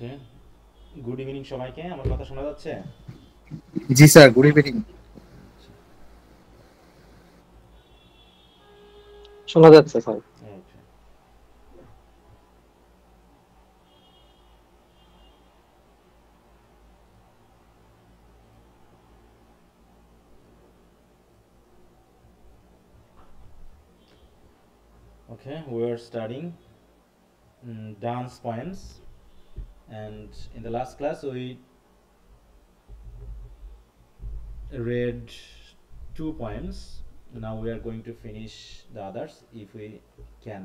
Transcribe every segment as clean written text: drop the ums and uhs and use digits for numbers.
ওকে, good evening সবাইকে। আমার কথা শোনা যাচ্ছে? জি স্যার, গুড ইভিনিং। শোনা যাচ্ছে sir. Okay, okay, we are studying dance poems, and in the last class we read two poems. Now we are going to finish the others if we can.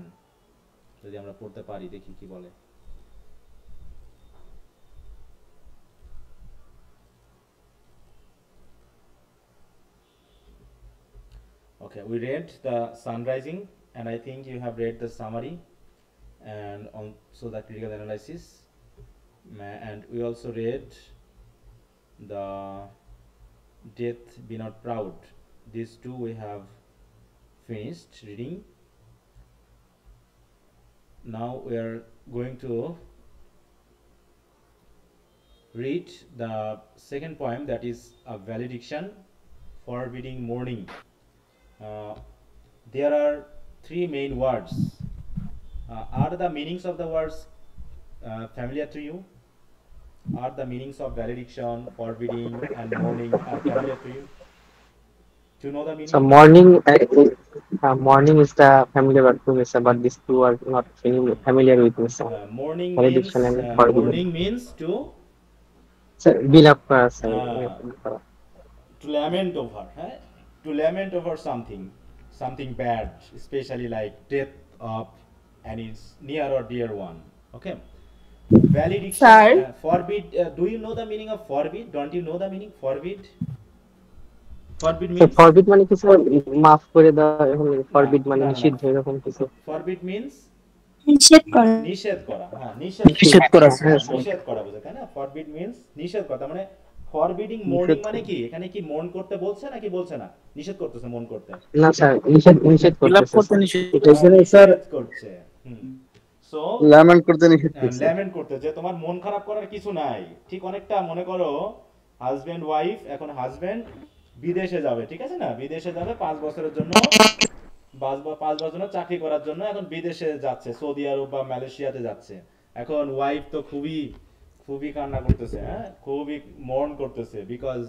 যদি আমরা পড়তে পারি, দেখি কি বলে। Okay, we read the sun rising, and I think you have read the summary and also the critical analysis, and we also read the death be not proud. These two we have finished reading. Now we are going to read the second poem, that is a valediction forbidding mourning. There are three main words. Are the meanings of the words familiar to you? Are the meanings of valediction, forbidding and mourning are familiar to you? Do you know the So meaning? morning is the family word to me, sir, but these two are not familiar with me, sir. Mourning Valediction means and forbidden. to Sir, beloved for us, sir. uh, lament over, to lament over something bad, especially like death of and its near or dear one. Okay, valediction. Sir, Forbid, do you know the meaning of forbid? Don't you know the meaning forbid? Forbid So means forbid মানে কি sir? মাফ করে দেওয়া, এরকম না forbid মানে না না না, নিষিদ্ধ, এরকম কিছু। forbid means নিষেধ করা। নিষেধ করা। হ্যাঁ, নিষেধ নিষেধ করা আচ্ছা, হ্যাঁ স্যার। নিষেধ করা বোঝায়, তাই না? ফরবিড মিন্স নিষেধ করা। মানে ফরবিডিং মোর্নিং নিষেধ মানে কি, এখানে কি মন করতে বলছে নাকি বলছে না? নিষেধ করতেছে মন করতে। না স্যার, নিষেধ বিলাপ করতেছে করতে স্যার। নিষেধ এখানে স্যার করছে। সো ল্যামেন্ট করতে নিষেধ করছে। ল্যামেন্ট করতে, যে তোমার মন খারাপ করার কিছু নাই। ঠিক অনেকটা মনে করো হাজবেন্ড ওয়াইফ, এখন হাজবেন্ড বিদেশে যাবে, ঠিক আছে না? বিদেশে যাবে 5 বছরের জন্য, 5 বছর চাকরি করার জন্য এখন বিদেশে যাচ্ছে, সৌদি আরব বা মালয়েশিয়াতে যাচ্ছে। এখন ওয়াইফ তো খুবই খুবই কান্না করতেছে, হ্যাঁ, খুবই মর্ন করতেছে, because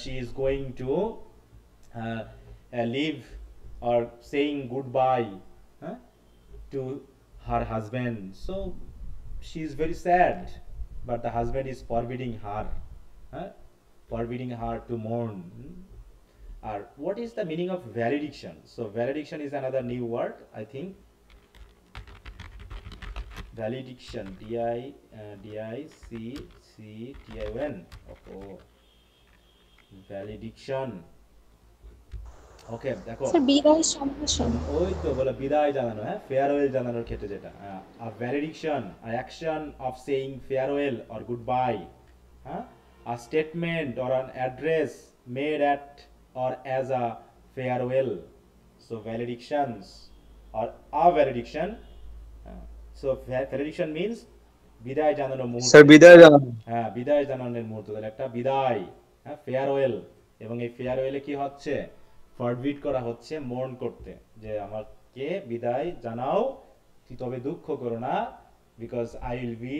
she is going to leave or saying goodbye to her husband. So she is very sad, but the husband is forbidding her, forbidding her to mourn. What is the meaning of valediction? So valediction is another new word, I think. Valediction, D-I-C-C-T-I-O-N. Oh, valediction. ওকে, দেখো sir বিদায় সম্ভাষণ। ওই তো বলে বিদায় জানানো, হ্যাঁ, farewell জানানোর ক্ষেত্রে যেটা a valediction, a action of saying farewell or goodbye, হ্যাঁ, a statement or an address made at or as a farewell. So valedictions or a valediction. So valediction means বিদায় জানানোর মুহূর্ত। স্যার বিদায় জানানো। হ্যাঁ, বিদায় জানানোর মুহূর্ত, তাহলে একটা বিদায়, হ্যাঁ, ফেয়ারওয়েল। এবং এই ফেয়ারওয়েলে কি হচ্ছে? ফরবিড করা হচ্ছে মোর্ন করতে, যে আমাকে বিদায় জানাও, তবে দুঃখ করো না, because I will be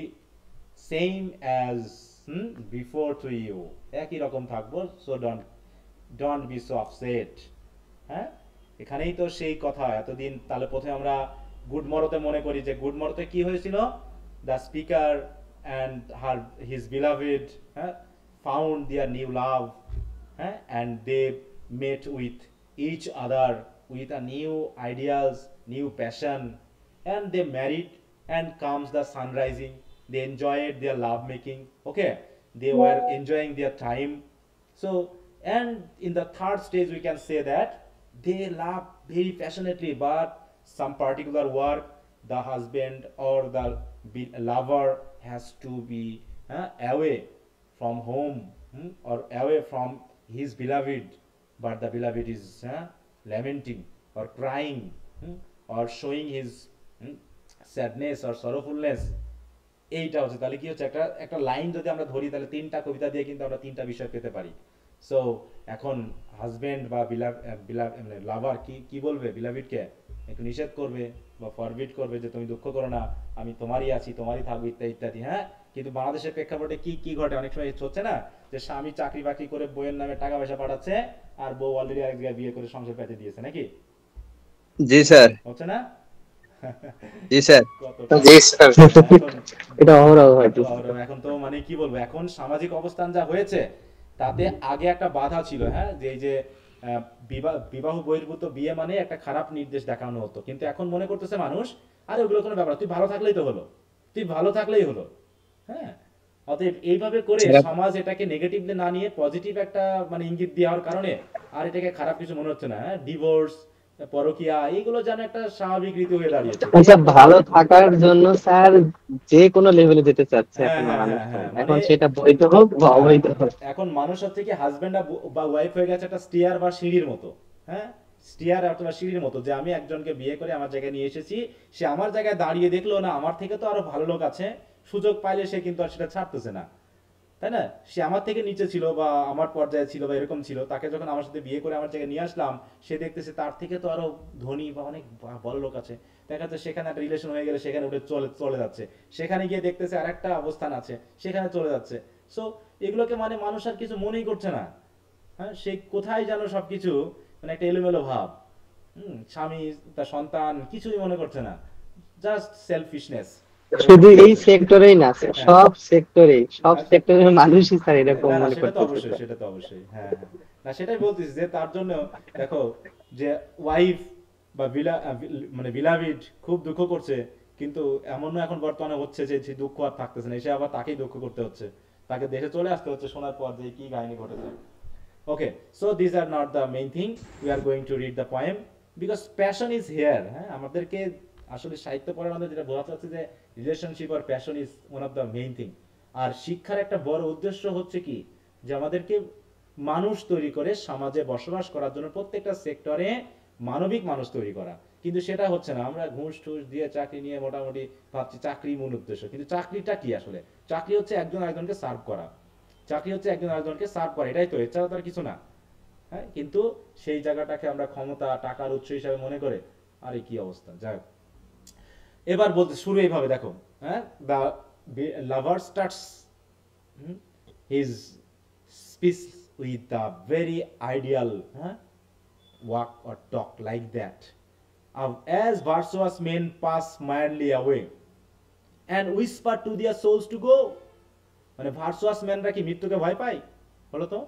same as before to you, একই রকম থাকবো, so don't be so upset. হ্যাঁ, এখানেই তো সেই কথা এতদিন। তাহলে প্রথমে আমরা গুড মরতে মনে করি যে গুড মরতে কি হয়েছিল? The speaker and his beloved found their new love, and they met with each other with a new ideas, new passion, and they married, and comes the sun rising. They enjoyed their love making. Okay, they were enjoying their time. So, and in the third stage we can say that they love very passionately, but some particular work the husband or the lover has to be away from home, or away from his beloved, but the beloved is lamenting or crying, or showing his sadness or sorrowfulness. এইটা হচ্ছে, তাহলে কি হচ্ছে, একটা একটা line যদি আমরা ধরি তাহলে তিনটা কবিতা দিয়ে কিন্তু আমরা তিনটা বিষয় পেতে পারি। সো এখন হাজবেন্ড বা মানে লাভার কি কি বলবে বিলাভিডকে, একটু নিষেধ করবে বা ফরবিড করবে যে তুমি দুঃখ করো না, আমি তোমারই আছি, তোমারই থাকবো, ইত্যাদি ইত্যাদি। হ্যাঁ, কিন্তু বাংলাদেশের প্রেক্ষাপটে কি কি ঘটে, অনেক সময় হচ্ছে না যে স্বামী চাকরি বাকরি করে বইয়ের নামে টাকা পয়সা পাঠাচ্ছে আর বউ অলরেডি আরেক জায়গায় বিয়ে করে সংসার পেতে দিয়েছে, নাকি জি স্যার, হচ্ছে না? জি স্যার। কতটা জি স্যার, এখন এটা অহরহ হইতেছে। এখন তো মানে কি বলবো, এখন সামাজিক অবস্থান যা হয়েছে তাতে আগে একটা বাধা ছিল, হ্যাঁ, যে এই যে বিবাহ বহির্ভূত বিয়ে মানে একটা খারাপ নির্দেশ দেখানো হতো, কিন্তু এখন মনে করতেছে মানুষ, আরে ওগুলো কোনো ব্যাপার না, তুই ভালো থাকলেই তো হলো, তুই ভালো থাকলেই হলো। হ্যাঁ, অতএব এইভাবে করে স্যার, সমাজ এটাকে নেগেটিভলি না নিয়ে পজিটিভ একটা মানে ইঙ্গিত দেওয়ার কারণে আর এটাকে খারাপ কিছু মনে হচ্ছে না। হ্যাঁ, ডিভোর্স, পরকিয়া, এইগুলো যেন একটা স্বাভাবিক রীতি হয়ে দাঁড়িয়েছে। আচ্ছা, ভালো থাকার জন্য স্যার যে কোনো লেভেলে যেতে চাচ্ছে হ্যাঁ এখন হ্যাঁ মানুষ, হ্যাঁ হ্যাঁ, এখন মানে সেটা বৈধ হোক বা অবৈধ হোক। এখন মানুষ হচ্ছে কি হাজবেন্ড বা ওয়াইফ হয়ে গেছে একটা স্টিয়ার বা সিঁড়ির মতো। হ্যাঁ, স্টিয়ার অথবা সিঁড়ির মতো, যে আমি একজনকে বিয়ে করে আমার জায়গায় নিয়ে এসেছি, সে আমার জায়গায় দাঁড়িয়ে দেখলো না আমার থেকে তো আরো ভালো লোক আছে, সুযোগ পাইলে সে কিন্তু আর সেটা ছাড়তেছে না, তাই না? সে আমার থেকে নিচে ছিল বা আমার পর্যায়ে ছিল বা এরকম ছিল, তাকে যখন আমার সাথে বিয়ে করে আমার জায়গায় নিয়ে আসলাম, সে দেখতেছে তার থেকে তো আরো ধনী বা অনেক বড় লোক আছে, দেখা যাচ্ছে সেখানে একটা রিলেশন হয়ে গেলে সেখানে উঠে চলে চলে যাচ্ছে, সেখানে গিয়ে দেখতেছে আর একটা অবস্থান আছে, সেখানে চলে যাচ্ছে। সো এগুলোকে মানে মানুষ আর কিছু মনেই করছে না। হ্যাঁ, সে কোথায় যেন সবকিছু মানে একটা এলোমেলো ভাব। স্বামী, তার সন্তান কিছুই মনে করছে না, জাস্ট সেলফিশনেস। শুধু এই সেক্টরেই না স্যার, হ্যাঁ, সব সেক্টরে, সব আচ্ছা, সেক্টরের মানুষই স্যার এরকম না না, মনে সেটা তো করতেছে অবশ্যই, স্যার। সেটা তো অবশ্যই, হ্যাঁ হ্যাঁ। না সেটাই বলতেছি যে তার জন্য দেখো, যে ওয়াইফ বা মানে বিলাভিড খুব দুঃখ করছে, কিন্তু এমনও এখন বর্তমানে হচ্ছে যে সে দুঃখ আর থাকতেছে না, এসে আবার তাকেই দুঃখ করতে হচ্ছে, তাকে দেশে চলে আসতে হচ্ছে শোনার পর যে কি কাহিনী ঘটেছে। Okay, so this are not the main thing, we are going to read the poem because passion is here. হ্যাঁ, আমাদেরকে আসলে সাহিত্য পড়ার মধ্যে যেটা বোঝাতে হচ্ছে যে রিলেশনশিপ আর passion is one of the main thing. আর শিক্ষার একটা বড় উদ্দেশ্য হচ্ছে কি, যে আমাদেরকে মানুষ তৈরি করে সমাজে বসবাস করার জন্য প্রত্যেকটা সেক্টরে মানবিক মানুষ তৈরি করা। কিন্তু সেটা হচ্ছে না, আমরা ঘুষ টুস দিয়ে চাকরি নিয়ে মোটামুটি ভাবছি চাকরি মূল উদ্দেশ্য, কিন্তু চাকরিটা কি আসলে? চাকরি হচ্ছে একজন আরেকজনকে সার্ভ করা, চাকরি হচ্ছে একজন আরেকজনকে সার্ভ করা, এটাই তো, এছাড়া তো আর কিছু না। হ্যাঁ, কিন্তু সেই জায়গাটাকে আমরা ক্ষমতা, টাকার উৎস হিসাবে মনে করে, আরে কি অবস্থা। যাক, এবার বলতে শুরু এইভাবে দেখো। হ্যাঁ, the lover starts his speech with the very ideal walk or talk like that. As virtuous men pass mildly away and whisper to their souls to go. মানে ভার্চুয়াস ম্যানরা কি মৃত্যুকে ভয় পায় বলো তো?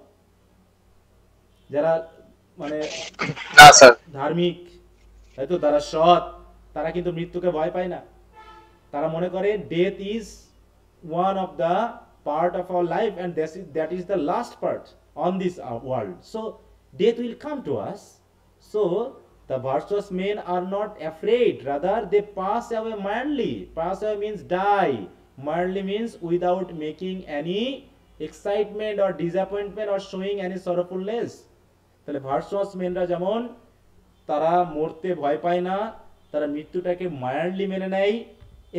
যারা মানে না স্যার। ধার্মিক, তাই তো, তারা সৎ, তারা কিন্তু মৃত্যুকে ভয় পায় না। তারা মনে করে death is one of the part of our life and that is the last part on this world, so death will come to us. So the virtuous men are not afraid, rather they pass away mildly. Pass away means die, mildly means without making any excitement or disappointment or showing any sorrowfulness. তাহলে virtuous মেনরা যেমন তারা মরতে ভয় পায় না, তারা মৃত্যুটাকে mildly মেনে নেয়,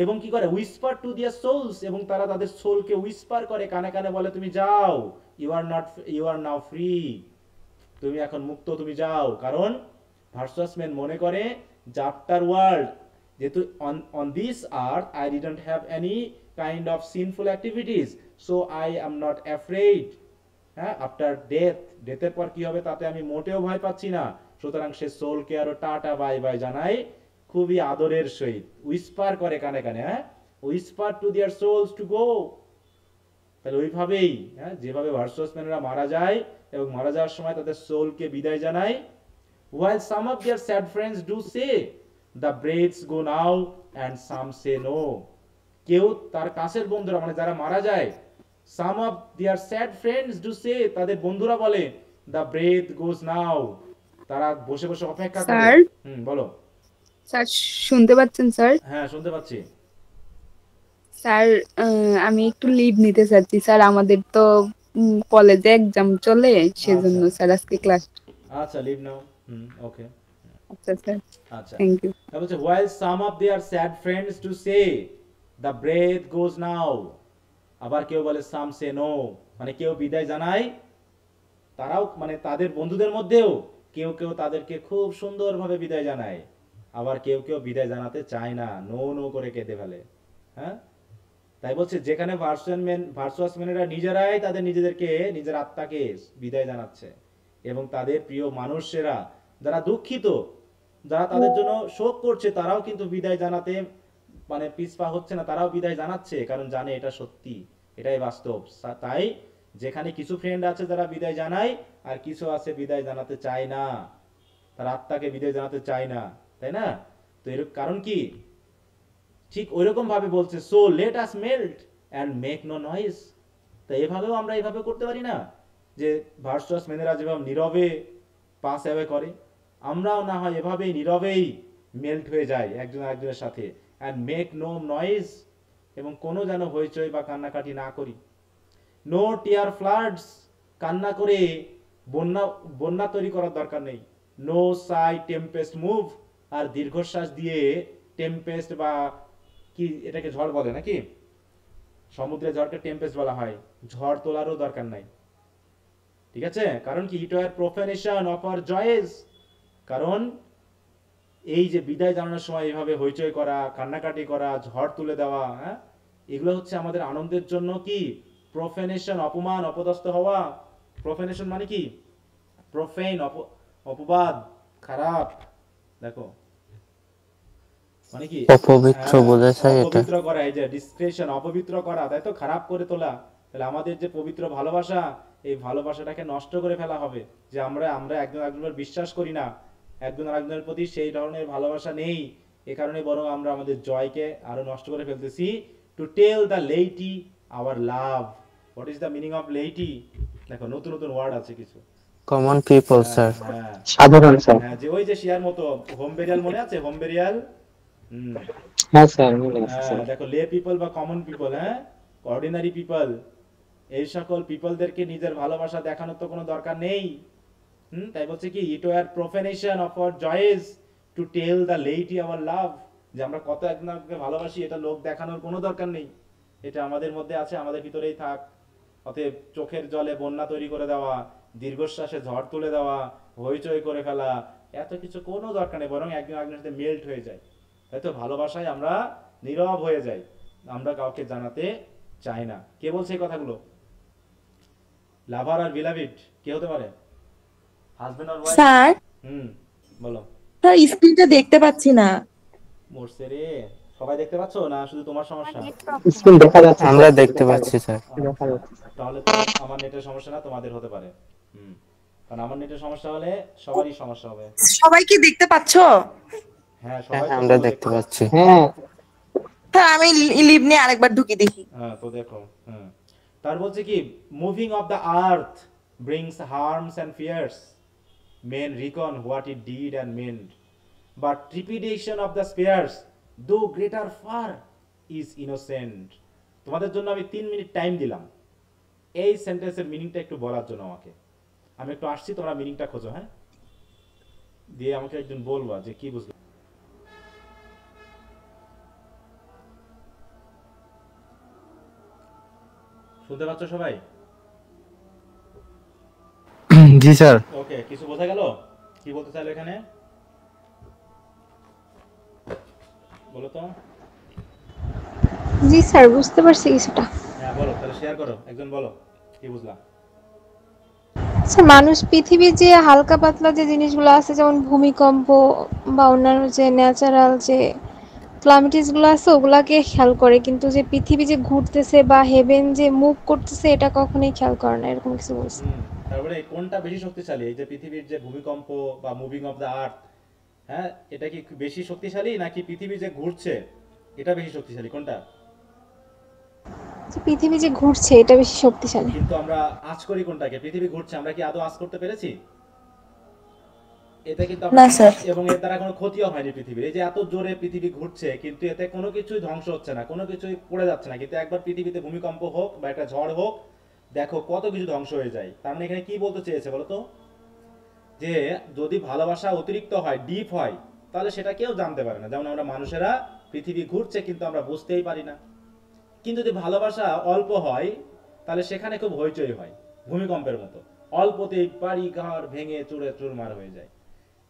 এবং কি করে, উইসপার টু দিয়ার সোলস, এবং তারা তাদের সোলকে উইসপার করে, কানে কানে বলে তুমি যাও, ইউ আর নাও ফ্রি, তুমি এখন মুক্ত, তুমি যাও। কারণ ভার্চুয়াস ম্যান মনে করে যে আফটার ওয়ার্ল্ড, যেহেতু on this earth I didn't have any kind of sinful activities, so I am not afraid. হ্যাঁ, আফটার ডেথের পর কি হবে তাতে আমি মোটেও ভয় পাচ্ছি না। সুতরাং সে সোলকে আরো টাটা বাই বাই জানাই খুবই আদরের সহিত, উইসপার করে কানে কানে। হ্যাঁ, whisper to their souls to go. তাহলে ওইভাবেই, হ্যাঁ, যেভাবে ভার্চুয়াস ম্যানেরা মারা যায় এবং মারা যাওয়ার সময় তাদের সোলকে বিদায় জানায়, while some of their sad friends do say the breaths go now and some say no. কেউ তার কাছের বন্ধুরা মানে যারা মারা যায়, some of their sad friends do say, তাদের বন্ধুরা বলে the breath goes now, তারা বসে বসে অপেক্ষা করে। স্যার, বলো। স্যার শুনতে পাচ্ছেন স্যার? হ্যাঁ, শুনতে পাচ্ছি। স্যার, আমি একটু লিভ নিতে চাচ্ছি স্যার, আমাদের তো কলেজে এক্সাম চলে, সেজন্য আচ্ছা স্যার আজকে ক্লাস। আচ্ছা, লিভ নাও। ওকে। আচ্ছা স্যার, আচ্ছা, থ্যাংক ইউ। তারপর হচ্ছে while some of their sad friends to say the breath goes now, আবার কেউ বলে সাম সে নো, মানে কেউ বিদায় জানায়, তারাও মানে তাদের বন্ধুদের মধ্যেও কেউ কেউ তাদেরকে খুব সুন্দরভাবে বিদায় জানায়, আবার কেউ কেউ বিদায় জানাতে চায় না, নো নো করে কেঁদে ফেলে। হ্যাঁ, তাই বলছে যেখানে ভার্চুয়াস মেনেরা নিজেরাই তাদের নিজেদেরকে, নিজের আত্মাকে বিদায় জানাচ্ছে, এবং তাদের প্রিয় মানুষেরা যারা দুঃখিত, যারা তাদের জন্য শোক করছে, তারাও কিন্তু বিদায় জানাতে মানে পিছপা হচ্ছে না, তারাও বিদায় জানাচ্ছে, কারণ জানে এটা সত্যি, এটাই বাস্তব। তাই যেখানে কিছু ফ্রেন্ড আছে যারা বিদায় জানায়, আর কিছু আছে বিদায় জানাতে চায় না, তার আত্মাকে বিদায় জানাতে চায় না, তাই না? তো এর কারণ কি? ঠিক ওইরকম ভাবে বলছে, so let us melt and make no noise. তো এভাবেও আমরা এভাবে করতে পারি না, যে ভার্চুয়াস মেনেরা যেভাবে নীরবে পাস অ্যাওয়ে করে, আমরাও না হয় এভাবেই নীরবেই মেল্ট হয়ে যাই একজন আরেকজনের সাথে, অ্যান্ড মেক নো নয়েজ, এবং কোনো যেন হইচই বা কান্নাকাটি না করি। নো টিয়ার ফ্লাডস, কান্না করে বন্যা বন্যা তৈরি করার দরকার নেই। নো সাই টেম্পেস্ট মুভ, আর দীর্ঘশ্বাস দিয়ে টেম্পেস্ট বা কি এটাকে ঝড় বলে নাকি, সমুদ্রে ঝড়কে টেম্পেস্ট বলা হয়, ঝড় তোলারও দরকার নাই। ঠিক আছে, কারণ কি? It were profanation of our joys, কারণ এই যে বিদায় জানানোর সময় এইভাবে হইচই করা, কান্নাকাটি করা, ঝড় তুলে দেওয়া, হ্যাঁ, এগুলো হচ্ছে আমাদের আনন্দের জন্য কি প্রফেনেশন, অপমান, অপদস্থ হওয়া। প্রফেনেশন মানে কি? প্রফেন, অপবাদ, খারাপ। দেখো মানে কি? অপবিত্র বোঝায় এটা। অপবিত্র করা, এই যে ডিসক্রেশন, অপবিত্র করা, তাই তো, খারাপ করে তোলা। তাহলে আমাদের যে পবিত্র ভালোবাসা, এই ভালোবাসাটাকে নষ্ট করে ফেলা হবে, যে আমরা আমরা একজন আরেকজনের বিশ্বাস করি না, একজন আরেকজনের প্রতি সেই ধরনের ভালোবাসা নেই, এ কারণে বরং আমরা আমাদের জয়কে আরো নষ্ট করে ফেলতেছি। To tell the laity our love. What is the meaning of laity? দেখো নতুন নতুন ওয়ার্ড আছে কিছু। Common people sir. হ্যাঁ সাধারণ স্যার। হ্যাঁ, যে ওই যে শিয়ার মতো হোম বেরিয়াল, মনে আছে হোম বেরিয়াল? হ্যাঁ স্যার, মনে আছে স্যার। দেখো লে পিপল বা কমন পিপল, হ্যাঁ, অর্ডিনারি পিপল, এই সকল পিপলদেরকে নিজের ভালোবাসা দেখানোর তো কোনো দরকার নেই। তাই বলছে কি, it were profanation of our joys to tell the laity our love, যে আমরা কত একজনকে ভালোবাসি এটা লোক দেখানোর কোনো দরকার নেই, এটা আমাদের মধ্যে আছে, আমাদের ভিতরেই থাক। অতএব চোখের জলে বন্যা তৈরি করে দেওয়া, দীর্ঘশ্বাসে ঝড় তুলে দেওয়া, হইচই করে ফেলা, এত কিছু কোনো দরকার নেই, বরং একজন একজনের সাথে মেল্ট হয়ে যায়। তাই তো ভালোবাসায় আমরা নীরব হয়ে যাই, আমরা কাউকে জানাতে চাই না। কে বলছে এই কথাগুলো? লাভার আর বিলাভিড কে হতে পারে? হাজবেন্ড আর ওয়াইফ? স্যার, বলো। স্যার স্ক্রিনটা দেখতে পাচ্ছি না। মরছে রে, সবাই দেখতে পাচ্ছ না শুধু তোমার সমস্যা? স্ক্রিন দেখা যাচ্ছে, আমরা দেখতে পাচ্ছি স্যার। দেখা যাচ্ছে। তাহলে তো আমার নেটের সমস্যা না, তোমাদের হতে পারে। কারণ আমার নেটের সমস্যা হলে সবারই সমস্যা হবে। সবাই কি দেখতে পাচ্ছো? হ্যাঁ, সবাই তো আমরা শুধু দেখতে পাচ্ছি। হ্যাঁ স্যার, আমি লিভ নিয়ে আরেকবার ঢুকি দেখি। হ্যাঁ, তো দেখো। তার বলছে কি, moving of the earth brings harms and fears, men reckon what it did and meant, but trepidation of the spheres, though greater far, is innocent. তোমাদের জন্য আমি 3 মিনিট টাইম দিলাম এই সেন্টেন্সের মিনিংটা একটু বলার জন্য। আমাকে, আমি একটু আসছি, তোমরা মিনিংটা খোঁজো, হ্যাঁ, দিয়ে আমাকে একজন বলবা যে কি বুঝলে। শুনতে পাচ্ছ সবাই? জি স্যার। ওকে, কিছু বোঝা গেল কি বলতে চাইলো এখানে? বলো তো। জি স্যার, বুঝতে পারছি কিছুটা। হ্যাঁ বলো, তাহলে শেয়ার করো, একজন বলো কি বুঝলা। স্যার, মানুষ পৃথিবীর যে হালকা পাতলা যে জিনিসগুলো আছে, যেমন ভূমিকম্প বা অন্যান্য যে ন্যাচারাল যে ক্লামিটিস গুলো আছে, ওগুলাকে খেয়াল করে, কিন্তু যে পৃথিবী যে ঘুরতেছে বা হেভেন যে মুভ করতেছে, এটা কখনোই খেয়াল করে না, এরকম কিছু বলছে। তারপরে কোনটা বেশি শক্তিশালী, এই যে পৃথিবীর যে ভূমিকম্প বা মুভিং অফ দ্য আর্থ, হ্যাঁ, এটা কি বেশি শক্তিশালী নাকি পৃথিবী যে ঘুরছে এটা বেশি শক্তিশালী, কোনটা? যে পৃথিবী যে ঘুরছে এটা বেশি শক্তিশালী। কিন্তু আমরা আঁচ করি কোনটাকে? পৃথিবী ঘুরছে, আমরা কি আদৌ আঁচ করতে পেরেছি? এতে কিন্তু না স্যার। এবং এর দ্বারা কোনো ক্ষতিও হয়নি পৃথিবীর। এই যে এত জোরে পৃথিবী ঘুরছে, কিন্তু এতে কোনো কিছুই ধ্বংস হচ্ছে না, কোনো কিছুই পড়ে যাচ্ছে না, কিন্তু একবার পৃথিবীতে ভূমিকম্প হোক বা একটা ঝড় হোক, দেখো কত কিছু ধ্বংস হয়ে যায়। তার মানে এখানে কি বলতে চেয়েছে বলতো, যে যদি ভালোবাসা অতিরিক্ত হয়, ডিপ হয়, তাহলে সেটা কেউ জানতে পারে না। যেমন আমরা মানুষেরা পৃথিবী ঘুরছে কিন্তু আমরা বুঝতেই পারি না। কিন্তু যদি ভালোবাসা অল্প হয় তাহলে সেখানে খুব হইচই হয়, ভূমিকম্পের মতো, অল্পতেই বাড়ি ঘর ভেঙে চুরমার হয়ে যায়।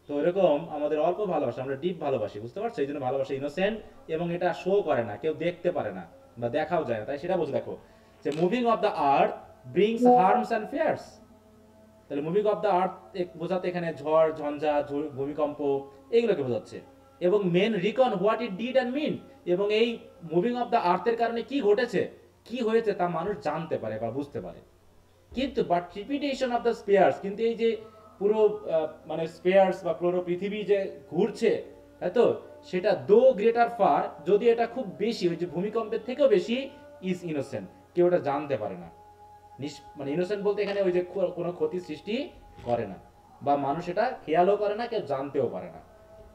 তো এরকম আমাদের অল্প ভালোবাসা, আমরা ডিপ ভালোবাসি, বুঝতে পারছো? এই জন্য ভালোবাসা ইনোসেন্ট এবং এটা শো করে না, কেউ দেখতে পারে না বা দেখাও যায় না। তাই সেটা বুঝে দেখো যে moving of the earth brings harms and fears. তাহলে মুভিং অফ দ্য আর্থ বোঝাতে এখানে ঝড় ঝঞ্ঝা ভূমিকম্প এগুলোকে বোঝাচ্ছে। এবং men reckon what it did and meant, এবং এই মুভিং অফ দ্য আর্থের কারণে কি ঘটেছে, কি হয়েছে তা মানুষ জানতে পারে বা বুঝতে পারে। কিন্তু বাট ট্রিপিটেশন অফ দ্য স্পেয়ার্স, কিন্তু এই যে পুরো মানে স্পেয়ার্স বা পুরো পৃথিবী যে ঘুরছে, তাই তো, সেটা দো গ্রেটার ফার, যদি এটা খুব বেশি, ওই যে ভূমিকম্পের থেকেও বেশি, ইজ ইনোসেন্ট, কেউ এটা জানতে পারে না। মানে ইনোসেন্ট বলতে এখানে ওই যে কোনো ক্ষতি সৃষ্টি করে না বা মানুষ এটা খেয়ালও করে না, কেউ জানতেও পারে না।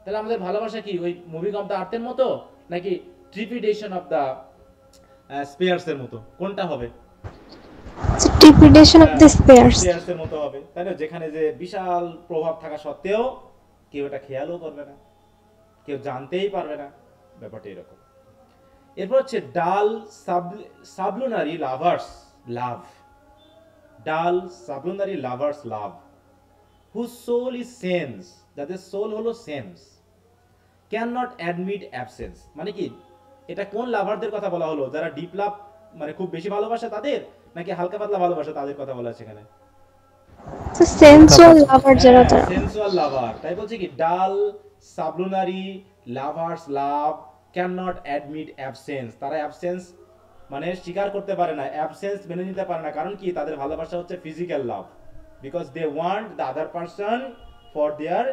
তাহলে আমাদের ভালোবাসা কি ওই মুভিং অফ দ্য আর্থের মতো নাকি ট্রিপিটেশন অফ দ্য স্পেয়ার্স এর মতো? কোনটা হবে? ট্রিপিটেশন অফ দ্য স্পেয়ার্স এর মতো হবে, তাই না? যেখানে যে বিশাল প্রভাব থাকা সত্ত্বেও কেউ এটা খেয়ালও করবে না, কেউ জানতেই পারবে না, ব্যাপারটা এরকম। এরপর হচ্ছে ডাল sublunary lovers love, dull sublunary lovers love, whose soul is sense, যাদের সোল হলো sense, can not admit absence. মানে কি, এটা কোন লাভারদের কথা বলা হলো? যারা ডিপ লাভ মানে খুব বেশি ভালোবাসা তাদের, নাকি হালকা পাতলা ভালোবাসা তাদের কথা বলা আছে এখানে? সেন্সুয়াল লাভার যারা, তারা সেন্সুয়াল লাভার। তাই বলছে কি dull sublunary lovers love can not admit absence, তারা অ্যাবসেন্স মানে স্বীকার করতে পারে না, অ্যাবসেন্স মেনে নিতে পারে না। কারণ কি, তাদের ভালোবাসা হচ্ছে physical love, because they want the other person for their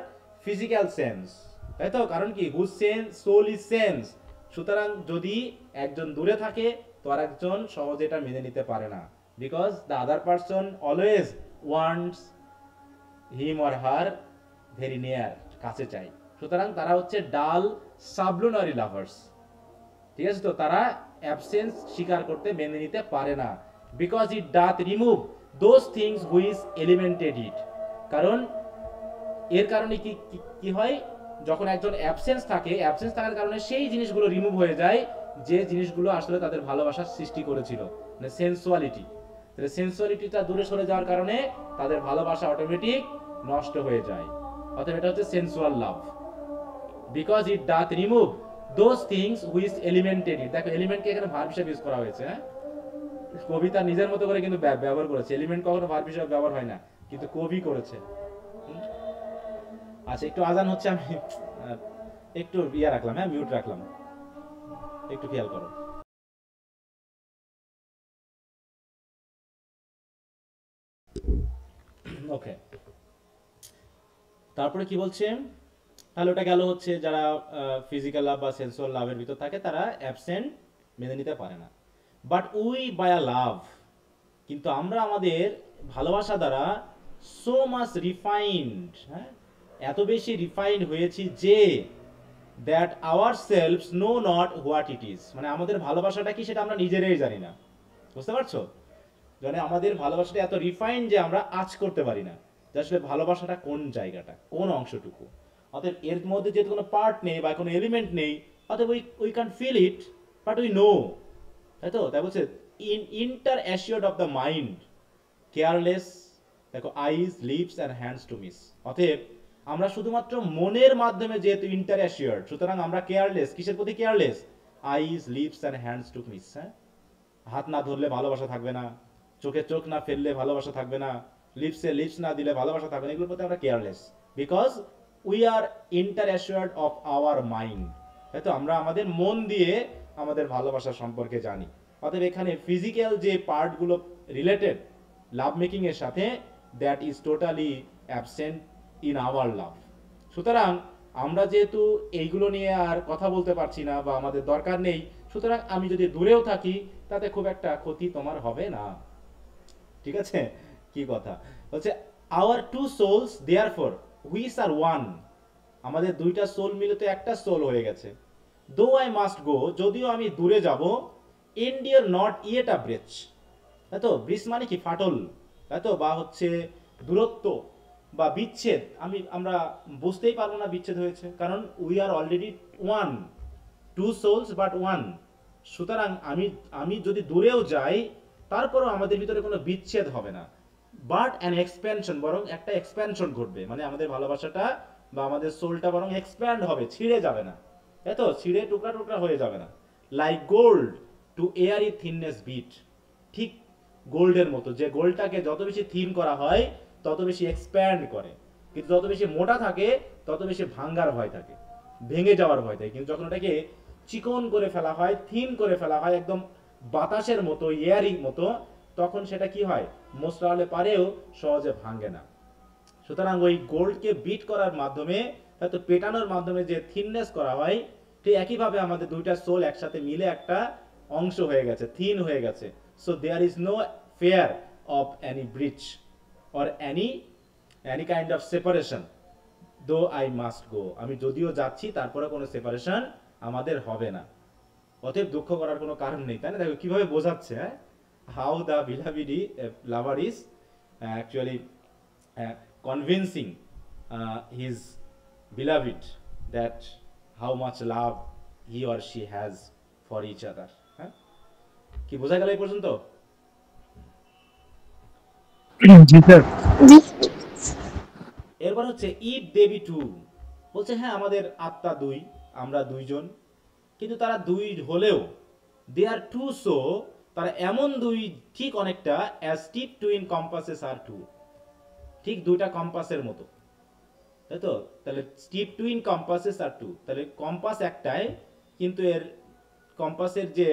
physical sense, তাই তো? কারণ কি, whose sense soul is sense, সুতরাং যদি একজন দূরে থাকে তো আর একজন সহজে এটা মেনে নিতে পারে না, because the other person always wants him or her very near, কাছে চাই। সুতরাং তারা হচ্ছে ডাল সাবলুনারি লাভার্স, ঠিক আছে? তো তারা অ্যাবসেন্স স্বীকার করতে মেনে নিতে পারে না, because it doth remove those things which elemented it. কারণ এর কারণে কি হয়, যখন একজন অ্যাবসেন্স থাকে, অ্যাবসেন্স থাকার কারণে সেই জিনিসগুলো রিমুভ হয়ে যায় যে জিনিসগুলো আসলে তাদের ভালোবাসার সৃষ্টি করেছিল, মানে সেন্সুয়ালিটি। তাহলে সেন্সুয়ালিটিটা দূরে সরে যাওয়ার কারণে তাদের ভালোবাসা অটোমেটিক নষ্ট হয়ে যায়। অতএব এটা হচ্ছে sensual love, because it doth remove those things which elemented it. দেখো এলিমেন্টকে এখানে ভার্ব হিসেবে ইউজ করা হয়েছে, হ্যাঁ? কবিতা নিজের মতো করে কিন্তু ব্যবহার করেছে, এলিমেন্ট কখনো ভার্ব হিসেবে ব্যবহার হয় না, কিন্তু কবি করেছে। আচ্ছা, একটু আজান হচ্ছে, আমি একটু রাখলাম, হ্যাঁ, মিউট রাখলাম, একটু খেয়াল করো। ওকে, তারপরে কি বলছে? তাহলে ওটা গেল হচ্ছে যারা ফিজিক্যাল লাভ বা সেন্সুয়াল লাভের ভিতর থাকে তারা অ্যাবসেন্ট মেনে নিতে পারে না। বাট উই বাই আ লাভ, কিন্তু আমরা আমাদের ভালোবাসা দ্বারা সো মাচ রিফাইন্ড, হ্যাঁ, এত বেশি রিফাইন্ড হয়েছি যে that our selves know not what it is, মানে আমাদের ভালোবাসাটা কি সেটা আমরা নিজেরাই জানি না, বুঝতে পারছো? মানে আমাদের ভালোবাসাটা এত রিফাইন্ড যে আমরা আঁচ করতে পারি না যে আসলে ভালোবাসাটা কোন জায়গাটা, কোন অংশটুকু। অতএব এর মধ্যে যেহেতু কোনো পার্ট নেই বা কোনো এলিমেন্ট নেই, অতএব we can feel it but we know, তাই তো? তাই বলছে inter assured of the mind careless, দেখো eyes lips and hands to miss. অতএব আমরা শুধুমাত্র মনের মাধ্যমে যেহেতু ইন্টার অ্যাসিওর্ড, সুতরাং আমরা কেয়ারলেস, কিসের প্রতি careless? Eyes lips and hands to miss, হ্যাঁ? হাত না ধরলে ভালোবাসা থাকবে না, চোখে চোখ না ফেললে ভালোবাসা থাকবে না, লিপসে লিপস না দিলে ভালোবাসা থাকবে না, এগুলোর প্রতি আমরা careless, because we are inter assured of our mind, তাই তো? আমরা আমাদের মন দিয়ে আমাদের ভালোবাসা সম্পর্কে জানি। অতএব এখানে ফিজিক্যাল যে পার্টগুলো রিলেটেড লাভ মেকিং এর সাথে, that is totally absent in our love. সুতরাং আমরা যেহেতু এইগুলো নিয়ে আর কথা বলতে পারছি না বা আমাদের দরকার নেই, সুতরাং আমি যদি দূরেও থাকি তাতে খুব একটা ক্ষতি তোমার হবে না, ঠিক আছে? কি কথা বলছে, our two souls therefore which are one, আমাদের দুইটা সোল মিলে তো একটা সোল হয়ে গেছে। দো আই মাস্ট গো, যদিও আমি দূরে যাব, এন্ডিয়ার নট ইয়েট আ ব্রিজ, তাই তো? ব্রিজ মানে কি? ফাটল, তাই তো? বা হচ্ছে দূরত্ব, বা বিচ্ছেদ আমরা বুঝতেই পারবো না বিচ্ছেদ হয়েছে, কারণ we are already one, two souls but one. সুতরাং আমি যদি দূরেও যাই তারপরেও আমাদের ভিতরে কোনো বিচ্ছেদ হবে না, বাট অ্যান এক্সপ্যানশন, বরং একটা এক্সপ্যানশন ঘটবে, মানে আমাদের ভালোবাসাটা বা আমাদের সোলটা বরং এক্সপ্যান্ড হবে, ছিঁড়ে যাবে না, তাই তো, ছিঁড়ে টুকরা টুকরা হয়ে যাবে না। Like gold two Airee থিননেস bit, ঠিক গোল্ডের মতো, যে গোল্ডটাকে যত বেশি থিন করা হয় তত বেশি এক্সপ্যান্ড করে, কিন্তু যত বেশি মোটা থাকে তত বেশি ভাঙ্গার ভয় থাকে, ভেঙে যাওয়ার ভয় থাকে। কিন্তু যখন ওটাকে চিকন করে ফেলা হয়, থিন করে ফেলা হয়, একদম বাতাসের মতো, এয়ারিং মতো, তখন সেটা কি হয়, মোচড়ালে পারেও সহজে ভাঙে না। সুতরাং ওই গোল্ডকে বিট করার মাধ্যমে, হয়তো পেটানোর মাধ্যমে যে থিননেস করা হয়, ঠিক একইভাবে আমাদের দুইটা সোল একসাথে মিলে একটা অংশ হয়ে গেছে, থিন হয়ে গেছে। So there is no fear of any breach or any kind of separation, though I must go, আমি যদিও যাচ্ছি তারপরে কোনো সেপারেশন আমাদের হবে না। অতএব দুঃখ করার কোনো কারণ নেই, তাই না? দেখো কিভাবে বোঝাচ্ছে, how the beloved lover is actually convincing his beloved that how much love he or she has for each other. হ্যাঁ, কি বোঝা গেল এই পর্যন্ত? জি স্যার। জি এরপর হচ্ছে ইট দেবি টু, বলছে হ্যাঁ আমাদের আত্মা দুই, আমরা দুইজন, কিন্তু তারা দুই হলেও দে আর টু, সো তারা এমন দুই, ঠিক অনেকটা অ্যাজ টিপ টুইন কম্পাসেস আর টু, ঠিক দুইটা কম্পাসের মতো, তাই তো? তাহলে স্টিপ টুইন কম্পাসেস আর টু, তাহলে কম্পাস একটাই, কিন্তু এর কম্পাসের যে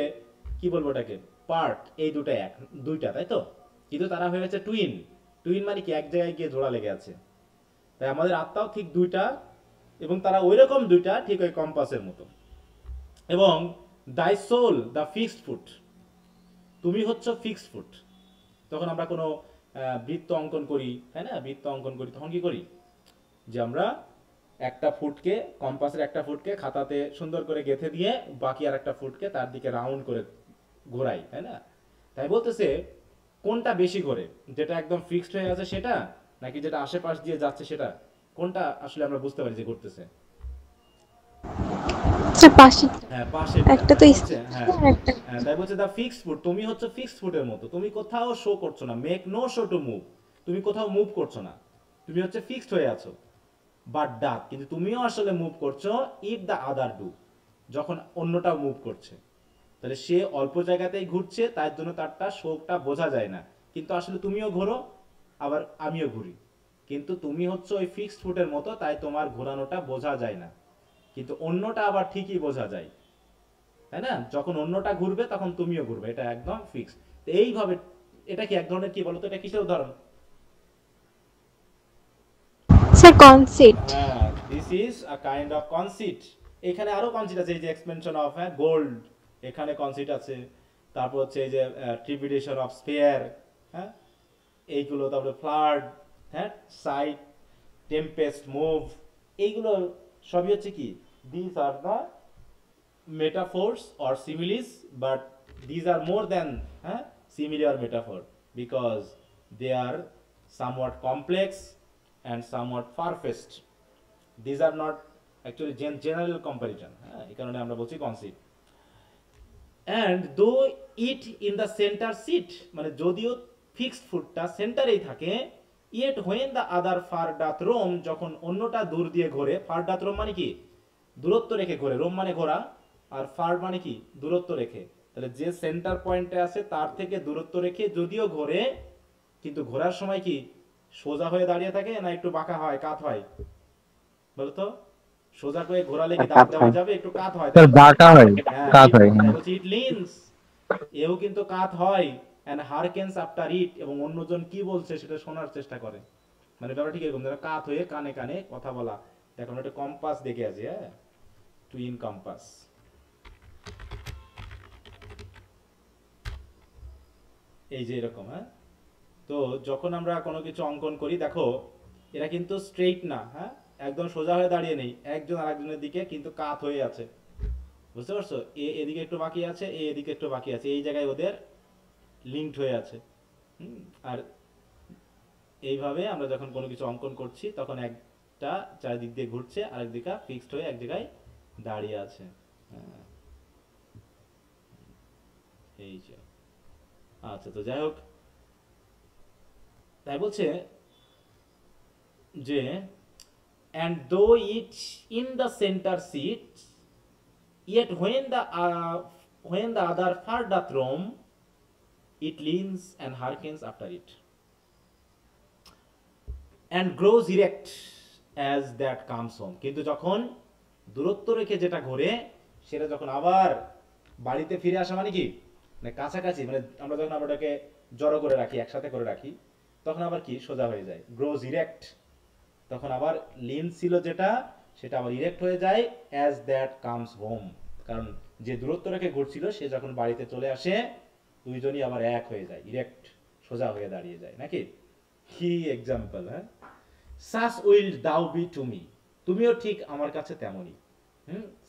কি বলবো ওটাকে পার্ট, এই দুইটা, তাই তো? কিন্তু তারা হয়ে গেছে টুইন। টুইন মানে কি, এক জায়গায় গিয়ে জোড়া লেগে আছে। তাই আমাদের আত্মাও ঠিক দুইটা, এবং তারা ওইরকম দুইটা, ঠিক ওই কম্পাসের মতো। এবং দাই সোল দ্য ফিক্সড ফুট, তুমি হচ্ছে ফিক্সড ফুট। তখন আমরা কোনো বৃত্ত অঙ্কন করি, তাই না? বৃত্ত অঙ্কন করি তখন কি করি, যে আমরা একটা ফুটকে, কম্পাসের একটা ফুটকে খাতাতে সুন্দর করে গেঁথে দিয়ে বাকি আর একটা ফুটকে তার দিকে রাউন্ড করে ঘোরাই, তাই না? তাই বলতেছে কোনটা বেশি ঘোরে, যেটা একদম ফিক্সড হয়ে আছে সেটা, নাকি যেটা আশেপাশ দিয়ে যাচ্ছে সেটা? কোনটা আসলে আমরা বুঝতে পারি যে ঘুরতেছে? স্যার পাশে হ্যাঁ, পাশে একটা তো হ্যাঁ, একটা তাই বলছে দা ফিক্সড ফুট, তুমি হচ্ছে ফিক্সড ফুটের মতো, তুমি কোথাও শো করছো না, make no show to move, তুমি কোথাও মুভ করছো না, তুমি হচ্ছে ফিক্সড হয়ে আছো। বাট ডাক, কিন্তু তুমিও আসলে মুভ করছো, ইফ দ্য আদার ডু, যখন অন্যটা মুভ করছে। তাহলে সে অল্প জায়গাতেই ঘুরছে, তার জন্য তারটা শোকটা বোঝা যায় না, কিন্তু আসলে তুমিও ঘোরো, আবার আমিও ঘুরি, কিন্তু তুমি হচ্ছে ওই ফিক্সড ফুটের মতো, তাই তোমার ঘোরানোটা বোঝা যায় না, কিন্তু অন্যটা আবার ঠিকই বোঝা যায়, তাই না? যখন অন্যটা ঘুরবে তখন তুমিও ঘুরবে, এটা একদম ফিক্স। এইভাবে এটা কি এক ধরনের, কি বলতো, এটা কিসের উদাহরণ? Sir concept. হ্যাঁ, this is a kind of conceit. এখানে আরো কনসিট আছে, এই যে এক্সপেনশন অফ গোল্ড, এখানে কনসিট আছে। তারপর হচ্ছে এই যে ট্রিবিউটেশন অফ স্পেয়ার, হ্যাঁ, এইগুলো, তারপরে ফ্লাড, হ্যাঁ, সাইট, টেম্পেস্ট, মুভ, এইগুলো সবই হচ্ছে কি, this are the metaphors or similes, but these are more than simile or metaphor, because they are somewhat complex and somewhat far-fetched. These are not actually general comparison, এই কারণে আমরা বলছি conceit. and though it in the center seat, মানে যদিও fixed ফুটটা সেন্টারেই থাকে, yet when the other far doth roam, যখন অন্যটা দূর দিয়ে ঘোরে, far doth roam মানে কি, দূরত্ব রেখে ঘোরে, রোম মানে ঘোরা, আর ফার মানে কি, দূরত্ব রেখে। তাহলে যে সেন্টার পয়েন্টে আছে তার থেকে দূরত্ব রেখে যদিও ঘোরে, কিন্তু ঘোরার সময় কি সোজা হয়ে দাঁড়িয়ে থাকে, না একটু বাঁকা হয়, কাত হয়? বলতো, সোজা করে ঘোরালে কি দাঁড় দেওয়া যাবে? একটু কাত হয়, স্যার বাঁকা হয়, কাত হয়। ইট লিনস, এও কিন্তু কাত হয়, এন্ড হারকেন্স আফটার ইট, এবং অন্যজন কি বলছে সেটা শোনার চেষ্টা করে। মানে ব্যাপারটা ঠিক এরকম, কাত হয়ে কানে কানে কথা বলা। দেখো একটা কম্পাস দেখে আছে, হ্যাঁ, টুইন কম্পাস, এই যে এরকম। হ্যাঁ, তো যখন আমরা কোনো কিছু অঙ্কন করি, দেখো এরা কিন্তু স্ট্রেইট না, হ্যাঁ, একদম সোজা হয়ে দাঁড়িয়ে নেই, একজন আরেকজনের দিকে কিন্তু কাত হয়ে আছে, বুঝতে পারছো? এদিকে একটু বাকি আছে, এদিকে একটু বাকি আছে, এই জায়গায় ওদের লিঙ্কড হয়ে আছে। আর এইভাবে আমরা যখন কোনো কিছু অঙ্কন করছি তখন একটা চারিদিক দিয়ে ঘুরছে, আরেক দিকে ফিক্সড হয়ে এক জায়গায় দাঁড়িয়ে আছে। হ্যাঁ, এই যে। আচ্ছা, তো যাই হোক, তাই বলছে যে and though it in the center seat, yet when the other far doth roam, it leans and hearkens after it, and grows erect as that comes home. কিন্তু যখন দূরত্ব রেখে যেটা ঘোরে সেটা যখন আবার বাড়িতে ফিরে আসা মানে কি, মানে কাছাকাছি, মানে আমরা যখন ওটাকে জড়ো করে রাখি, একসাথে করে রাখি, তখন আবার কি সোজা হয়ে যায়, গ্রোজ ইরেক্ট। তখন আবার লিন ছিল যেটা, সেটা আবার ইরেক্ট হয়ে যায় অ্যাজ দ্যাট কামস হোম। কারণ যে দূরত্ব রেখে ঘুরছিল সে যখন বাড়িতে চলে আসে দুইজনই আবার এক হয়ে যায়, ইরেক্ট, সোজা হয়ে দাঁড়িয়ে যায় নাকি। কি এক্সাম্পল, হ্যাঁ, such wilt thou be to me, তুমিও ঠিক আমার কাছে তেমনই।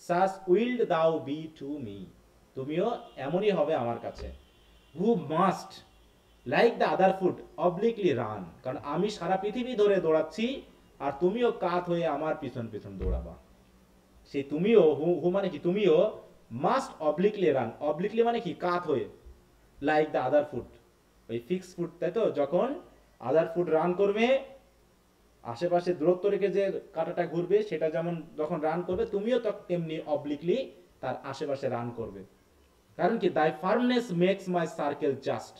Such wilt thou be to me, তুমিও এমনই হবে আমার কাছে। Who must like the other foot obliquely run, কারণ আমি সারা পৃথিবী ধরে দৌড়াচ্ছি আর তুমিও কাত হয়ে আমার পিছন পিছন দৌড়াবা। সেই তুমিও, হু মানে কি তুমিও, মাস্ট অবলিকলি রান, অবলিকলি মানে কি কাত হয়ে, লাইক দ্য আদার ফুড, ওই ফিক্স ফুড, তাই তো, যখন আদার ফুড রান করবে আশেপাশে দূরত্ব রেখে যে কাঁটাটা ঘুরবে সেটা যেমন যখন রান করবে তুমিও তেমনি অবলিকলি তার আশেপাশে রান করবে। কারণ কি, দাই ফার্মনেস মেক্স মাই সার্কেল জাস্ট,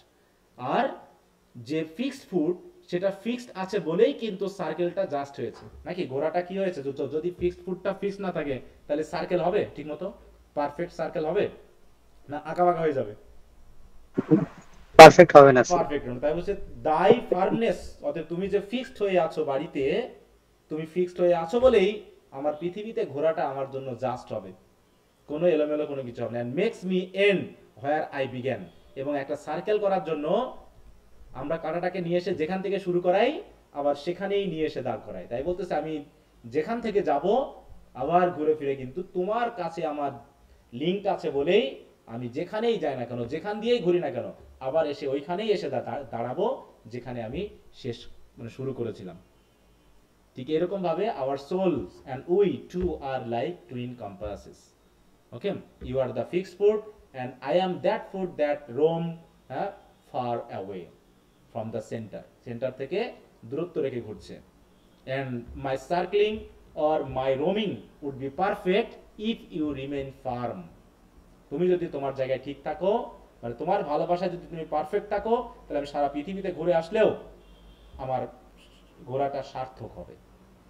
আর যে ফিক্সড ফুড সেটা ফিক্সড আছে বলেই কিন্তু সার্কেলটা জাস্ট হয়েছে নাকি। ঘোড়াটা কি হয়েছে, যদি ফিক্সড ফুডটা ফিক্সড না থাকে তাহলে সার্কেল হবে ঠিকমতো, পারফেক্ট সার্কেল হবে না আঁকা বাঁকা হয়ে যাবে, পারফেক্ট হবে না স্যার। পারফেক্ট হবে। তাই বলছে দাই ফার্মনেস, অতএব তুমি যে ফিক্সড হয়ে আছো বাড়িতে, তুমি ফিক্সড হয়ে আছো বলেই আমার পৃথিবীতে ঘোড়াটা আমার জন্য জাস্ট হবে, কোনো এলোমেলো কোনো কিছু হবে না। And makes me end where I begun, এবং একটা সার্কেল করার জন্য আমরা কাঁটাটাকে নিয়ে এসে যেখান থেকে শুরু করাই আবার সেখানেই নিয়ে এসে দাঁড় করাই। তাই বলতেছে আমি যেখান থেকে যাব আবার ঘুরে ফিরে কিন্তু তোমার কাছে আমার লিঙ্ক আছে বলেই আমি যেখানেই যাই না কেন, যেখান দিয়েই ঘুরি না কেন, আবার এসে ওইখানেই এসে দাঁড়াবো যেখানে আমি শেষ মানে শুরু করেছিলাম। ঠিক এরকম ভাবে our souls and we too are like twin compasses. Okay, you are the fixed food and I am that food that roam far away from the center থেকে দূরত্ব রেখে ঘুরছে। and my circling or my roaming would be perfect if you remain firm. তুমি যদি তোমার জায়গায় ঠিক থাকো, মানে তোমার ভালোবাসায় যদি তুমি পারফেক্ট থাকো, তাহলে আমি সারা পৃথিবীতে ঘুরে আসলেও আমার ঘোরাটা সার্থক হবে,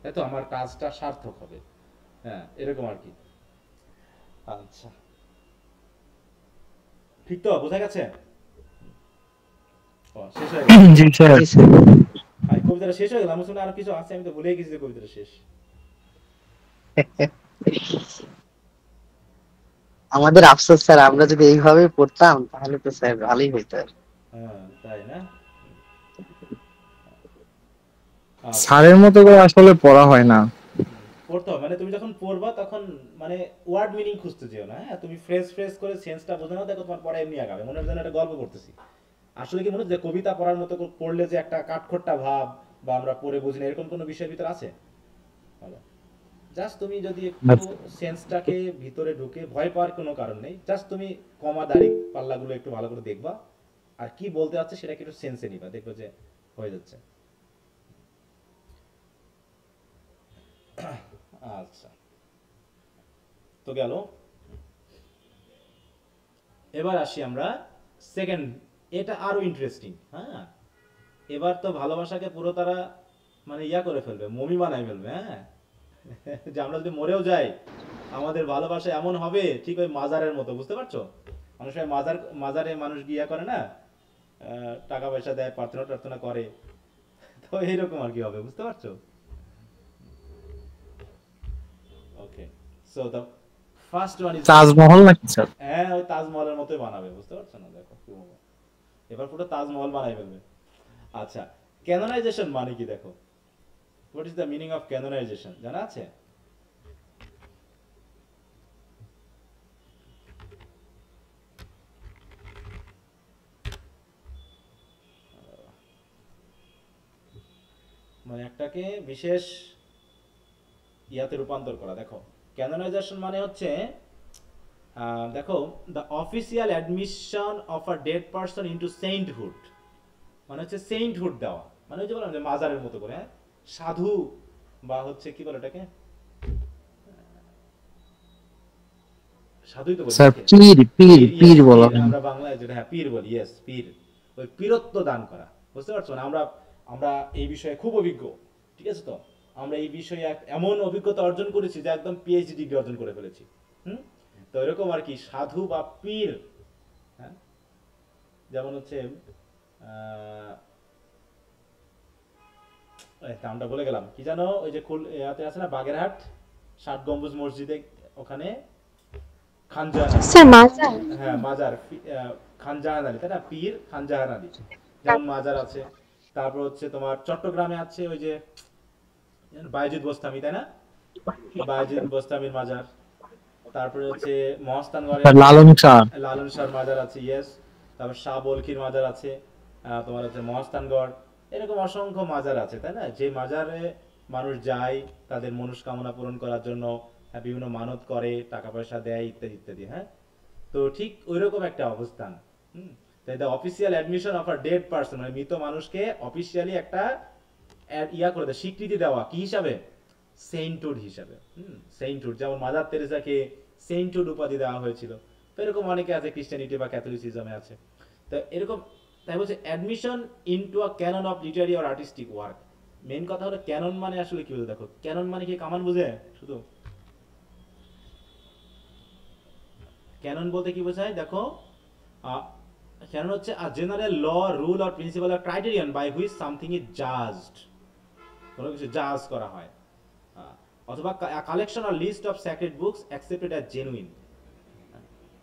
তাই তো, আমার কাজটা সার্থক হবে। হ্যাঁ, এরকম আর কি। আচ্ছা, ঠিক তো, বোঝা গেছে? শেষ হয়ে গেল? জি স্যার। কবিতাটা শেষ হয়ে গেল? আমার শুনে আরো কিছু আছে, আমি তো ভুলেই গেছি যে কবিতাটা শেষ। আমাদের আফসোস স্যার, আমরা যদি এইভাবে পড়তাম তাহলে তো স্যার ভালোই হইতো। হ্যাঁ, তাই না? স্যারের মতো করে আসলে পড়া হয় না। পড়তে হবে, মানে তুমি যখন পড়বা তখন মানে ওয়ার্ড মিনিং খুঁজতে যেও না। হ্যাঁ, তুমি ফ্রেজ ফ্রেজ করে সেন্সটা বোঝো না, দেখো তোমার পড়া এমনি আগাবে, মনে হয় যেন একটা গল্প পড়তেছি। আসলে কি মনে হচ্ছে যে কবিতা পড়ার মতো পড়লে যে একটা কাঠখোট্টা ভাব বা আমরা পড়ে বুঝি না এরকম কোনো বিষয়ের ভিতর আছে? জাস্ট তুমি যদি একটু সেন্সটাকে ভিতরে ঢুকে, ভয় পাওয়ার কোনো কারণ নেই, জাস্ট তুমি কমা দাড়ি পাল্লাগুলো একটু ভালো করে দেখবা আর কি বলতে যাচ্ছে সেটাকে একটু সেন্সে নিবা, দেখবে যে হয়ে যাচ্ছে। আচ্ছা, তো গেল। এবার আসি আমরা সেকেন্ড, এটা আরো ইন্টারেস্টিং। হ্যাঁ, এবার তো ভালোবাসাকে পুরো তারা মানে ইয়া করে ফেলবে, মমি বানায় ফেলবে। হ্যাঁ, যে আমরা যদি মরেও যাই আমাদের ভালোবাসা এমন হবে ঠিক ওই মাজারের মতো, বুঝতে পারছো? মানুষ মাজারে মানুষ গিয়া করে না, টাকা পয়সা দেয়, প্রার্থনা টার্থনা করে, তো এইরকম আর কি হবে, বুঝতে পারছো? Okay, so the first one is Taj Mahal নাকি স্যার? হ্যাঁ, ওই তাজমহলের মতোই বানাবে, বুঝতে পারছো না? দেখো এবার পুরো তাজমহল বানাই ফেলবে। আচ্ছা, ক্যানোনাইজেশন মানে কি দেখো, what is the meaning of canonization জানা আছে? মানে একটাকে বিশেষ ইয়াতে রূপান্তর করা। দেখো ক্যানোনাইজেশন মানে হচ্ছে দেখো the official admission of a dead person into sainthood, মানে হচ্ছে সেন্টহুড দেওয়া, মানে ওই যে বললাম যে মাজারের মতো করে, হ্যাঁ, সাধু বা হচ্ছে কি বলে এটাকে, সাধুই তো বলি স্যার নাকি? পীর পীর পীর, পীর yes, বলা পীর, হয়। আমরা বাংলায় যেটা হ্যাঁ পীর বলি, ইয়েস পীর, ওই পীরত্ব দান করা, বুঝতে পারছো না? আমরা আমরা এই বিষয়ে খুব অভিজ্ঞ, ঠিক আছে তো? আমরা এই বিষয়ে এমন অভিজ্ঞতা অর্জন করেছি যে একদম পিএইচডি ডিগ্রি অর্জন করে ফেলেছি। তো এরকম আর কি সাধু বা পীর, হ্যাঁ, যেমন হচ্ছে নামটা বলে গেলাম কি জানো, ওই যে ইয়াতে আছে না বাগেরহাট 60 গম্বুজ মসজিদে, ওখানে খানজাহান আলী, স্যার মাজার হ্যাঁ মাজার, খানজাহান আলী, তাই না? পীর খানজাহান আলী, যেমন মাজার আছে। তারপর হচ্ছে তোমার চট্টগ্রামে আছে ওই যে বায়েজিদ বোস্তামি, তাই না? বায়েজিদ বোস্তামির মাজার। তারপরে হচ্ছে মহাস্থানগড়ে স্যার লালন শাহ। লালন শাহর মাজার আছে, ইয়েস। তারপর শাহ বলকির মাজার আছে, তোমার হচ্ছে মহাস্থানগড়। এরকম অসংখ্য মাজার আছে, তাই না? যে মাজারে মানুষ যায় তাদের মনস্কামনা পূরণ করার জন্য, বিভিন্ন মানত করে, টাকা পয়সা দেয়, ইত্যাদি ইত্যাদি। হ্যাঁ, তো ঠিক ওইরকম একটা অবস্থান। তাই the official admission of a dead person, মানে মৃত মানুষকে অফিসিয়ালি একটা ইয়া করে দেয়, স্বীকৃতি দেওয়া, কি হিসাবে? সেন্টহুড হিসাবে। সেন্টহুড, যেমন মাদার তেরেসাকে সেন্টহুড উপাধি দেওয়া হয়েছিল, তো এরকম অনেকে আছে খ্রিস্টানিটি বা ক্যাথলিসিজমে আছে। তো এরকম, তাই বলছে admission into a canon of literary or artistic work. Main কথা হলো ক্যানন মানে আসলে কি বুঝে? দেখো ক্যানন মানে কি কামান বুঝে শুধু? ক্যানন বলতে কি বোঝায়? দেখো ক্যানন হচ্ছে a general law, rule or principle or criterion by which something is judged, কোনো কিছু জাজ করা হয়, অথবা collection or list of sacred books accepted as genuine.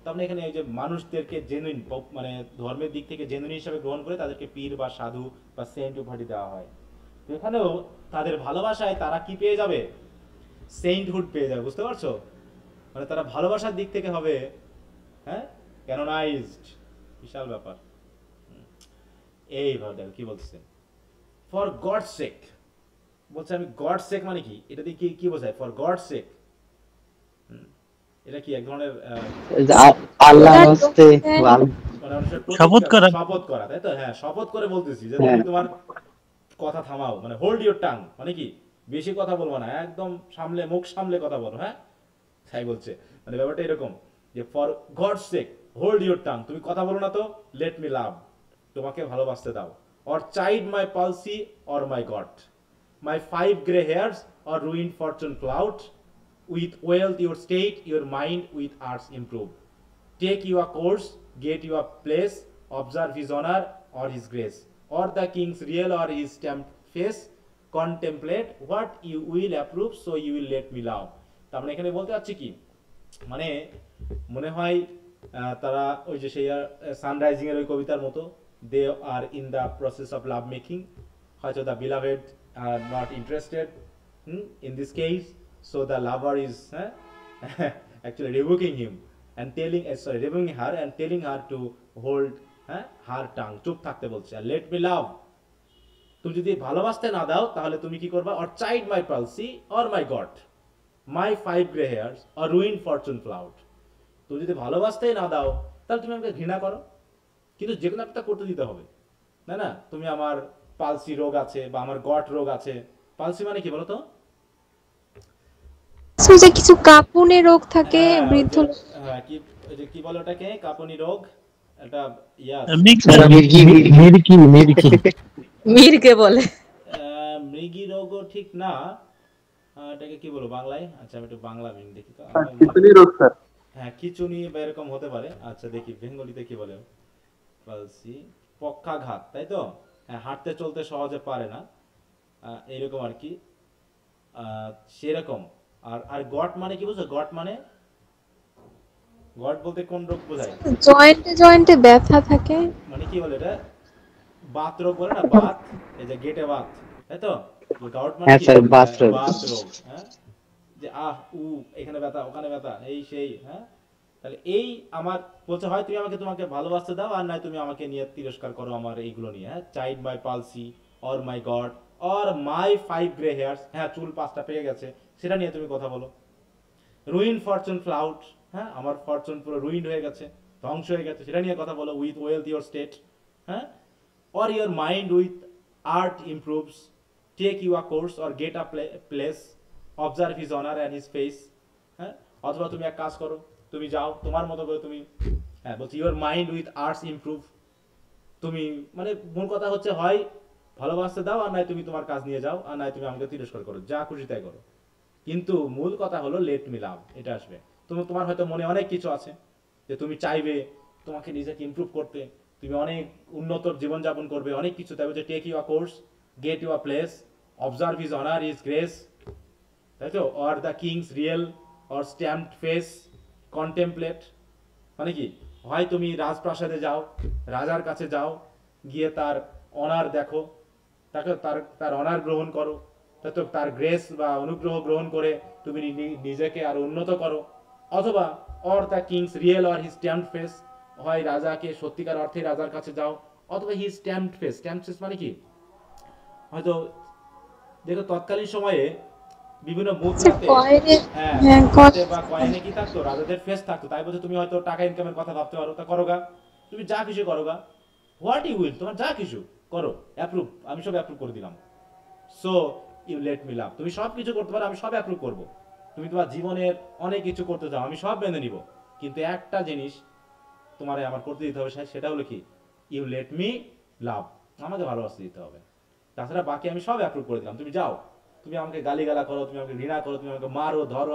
তার মানে এখানে এই যে মানুষদেরকে জেনুইন, মানে ধর্মের দিক থেকে জেনুইন হিসাবে গ্রহণ করে তাদেরকে পীর বা সাধু বা সেন্ট উপাধি দেওয়া হয়। তো এখানেও তাদের ভালোবাসায় তারা কি পেয়ে যাবে? সেন্টহুড পেয়ে যাবে, বুঝতে পারছো? মানে তারা ভালোবাসার দিক থেকে হবে, হ্যাঁ, ক্যানোনাইজড। বিশাল ব্যাপার। এইভাবে দেখো কি বলছে, ফর গড সেক বলছে। আমি গড সেক মানে কি, এটা দিয়ে কি বোঝায়? ফর গড সেক, এটা কি এক ধরনের আল্লাহর হস্তে মানে মানুষের শপথ করা। শপথ করা, তাই তো? হ্যাঁ, শপথ করে বলতেছি যে তুমি তোমার কথা থামাও, মানে হোল্ড ইউর টাং, মানে কি বেশি কথা বলবো না, একদম সামলে, মুখ সামলে কথা বলো। হ্যাঁ, তাই বলছে, মানে ব্যাপারটা এরকম যে for God sake hold your tongue, তুমি কথা বলো না তো, লেট মি লাভ, তোমাকে ভালোবাসতে দাও, or side my palsy or my god, my 5 grey here's or ruined Fortune cloud, with wealth your state, your mind with arts improve, take your course, get your place, observe his honor or his grace, or the king's real or his stamped face, contemplate what you will approve, so you will let me love। তার মানে এখানে বলতে চাচ্ছি কি, মানে মনে হয় তারা ওই যে সেই সানরাইজিং এর ওই কবিতার মতো, they are in the process of love making, হয়তো the beloved are not interested in this case, so the lover is actually rebuking him and rebuking her and telling her to hold her tongue, চুপ থাকতে বলছে, আর let me love, তুমি যদি ভালোবাসতে না দাও তাহলে তুমি কি করবা? or chide my palsy or my god, my 5 gray hairs or ruin fortune cloud, তুমি যদি ভালোবাসতেই না দাও তাহলে তুমি আমাকে ঘৃণা করো, কিন্তু যে কোনো একটা করতে দিতে হবে, না না? তুমি আমার পালসি রোগ আছে বা আমার গট রোগ আছে, পালসি মানে কি বলো তো? যে কিছু কাঁপুনি রোগ থাকে বৃদ্ধ হ্যাঁ, কি ওই যে কি বলে ওটাকে, কাঁপুনি রোগ, এটা ইয়া মীরকে বলে। মৃগী রোগও ঠিক না, এটাকে কি বলবো বাংলায়? আচ্ছা আমি একটু বাংলা মিন দেখি তো। হ্যাঁ, খিচুনি বা এরকম হতে পারে। আচ্ছা দেখি বেঙ্গলিতে কি বলে, পালসি, পক্ষাঘাত, তাই তো? হ্যাঁ, হাঁটতে চলতে সহজে পারে না, এইরকম আর কি, সেরকম। আর আর গট মানে কি বুঝছো? গট মানে, গট বলতে কোন রোগ বোঝায়? জয়েন্টে জয়েন্টে ব্যথা থাকে, মানে কি বলে এটা, বাত রোগ বলে না, বাত, এই যে গেটে বাত, তাই তো? গট মানে হ্যাঁ কি? স্যার, বাত রোগ। বাত রোগ, হ্যাঁ, যে এখানে ব্যথা, ওখানে ব্যথা, এই সেই। হ্যাঁ, তাহলে এই আমার বলছে, হয় তুমি তোমাকে ভালোবাসতে দাও, আর নয় তুমি আমাকে নিয়ে তিরস্কার করো আমার এইগুলো নিয়ে। হ্যাঁ, child my palsy or my god or my 5 grey here's, হ্যাঁ চুল 5টা পেয়ে গেছে, সেটা নিয়ে তুমি কথা বলো। রুইন ফরচুন ফ্লাউট, হ্যাঁ আমার ফরচুন পুরো রুইন্ড হয়ে গেছে, ধ্বংস হয়ে গেছে, সেটা নিয়ে কথা বলো। উইথ ওয়েলথ ইওর স্টেট, হ্যাঁ, or your mind with art improves, take you a course or get a place, observe his honour and his face, হ্যাঁ, অথবা তুমি এক কাজ করো, তুমি যাও তোমার মতো করে তুমি, হ্যাঁ বলছি your mind with arts improve, তুমি মানে মূল কথা হচ্ছে হয় ভালোবাসতে দাও, আর নয় তুমি তোমার কাজ নিয়ে যাও, আর নয় তুমি আমাকে তিরস্কার করো, যা খুশি তাই করো। কিন্তু মূল কথা হলো লেট মি লাভ, এটা আসবে। তোমার হয়তো মনে অনেক কিছু আছে যে তুমি চাইবে তোমাকে নিজেকে ইমপ্রুভ করতে, তুমি অনেক উন্নত জীবনযাপন করবে, অনেক কিছু, তাই বলছে take you a course, get you a place, observe his honour his grace, তাই তো, or the king's real or stamped face, contemplate, মানে কি হয় তুমি রাজপ্রাসাদে যাও, রাজার কাছে যাও, গিয়ে তার অনার দেখো, তাকে তার অনার গ্রহণ করো, তাই তো, তার গ্রেস বা অনুগ্রহ গ্রহণ করে তুমি নিজেকে আরো উন্নত করো। অথবা or the king's real or he stamped face, হয় রাজাকে সত্যিকার অর্থে রাজার কাছে যাও, অথবা he stamped face, stamped face মানে কি, হয়তো দেখো তৎকালীন সময়ে বিভিন্ন মুদ্রাতে, হ্যাঁ বা কয়েনে কি থাকতো, রাজাদের ফেস থাকতো, তাই বলছে তুমি হয়তো টাকা ইনকামের কথা ভাবতে পারো, তা করোগা, তুমি যা কিছু করোগা, হোয়াট ইউ উইল, তোমার যা কিছু করো, অ্যাপ্রুভ, আমি সব অ্যাপ্রুভ করে দিলাম। So you let me love, তুমি সব কিছু করতে পারো, আমি সব অ্যাপ্রুভ করবো, তুমি তোমার জীবনের অনেক কিছু করতে চাও, আমি সব মেনে নিব, কিন্তু একটা জিনিস তোমারে আমার করতে দিতে হবে, সেটা হলো কি, ইউ লেট মি লাভ, আমাকে ভালোবাসতে দিতে হবে, তাছাড়া বাকি আমি সব অ্যাপ্রুভ করে দিলাম, তুমি যাও, তুমি আমাকে গালিগালা করো, তুমি আমাকে ঘৃণা করো, তুমি আমাকে মারো ধরো,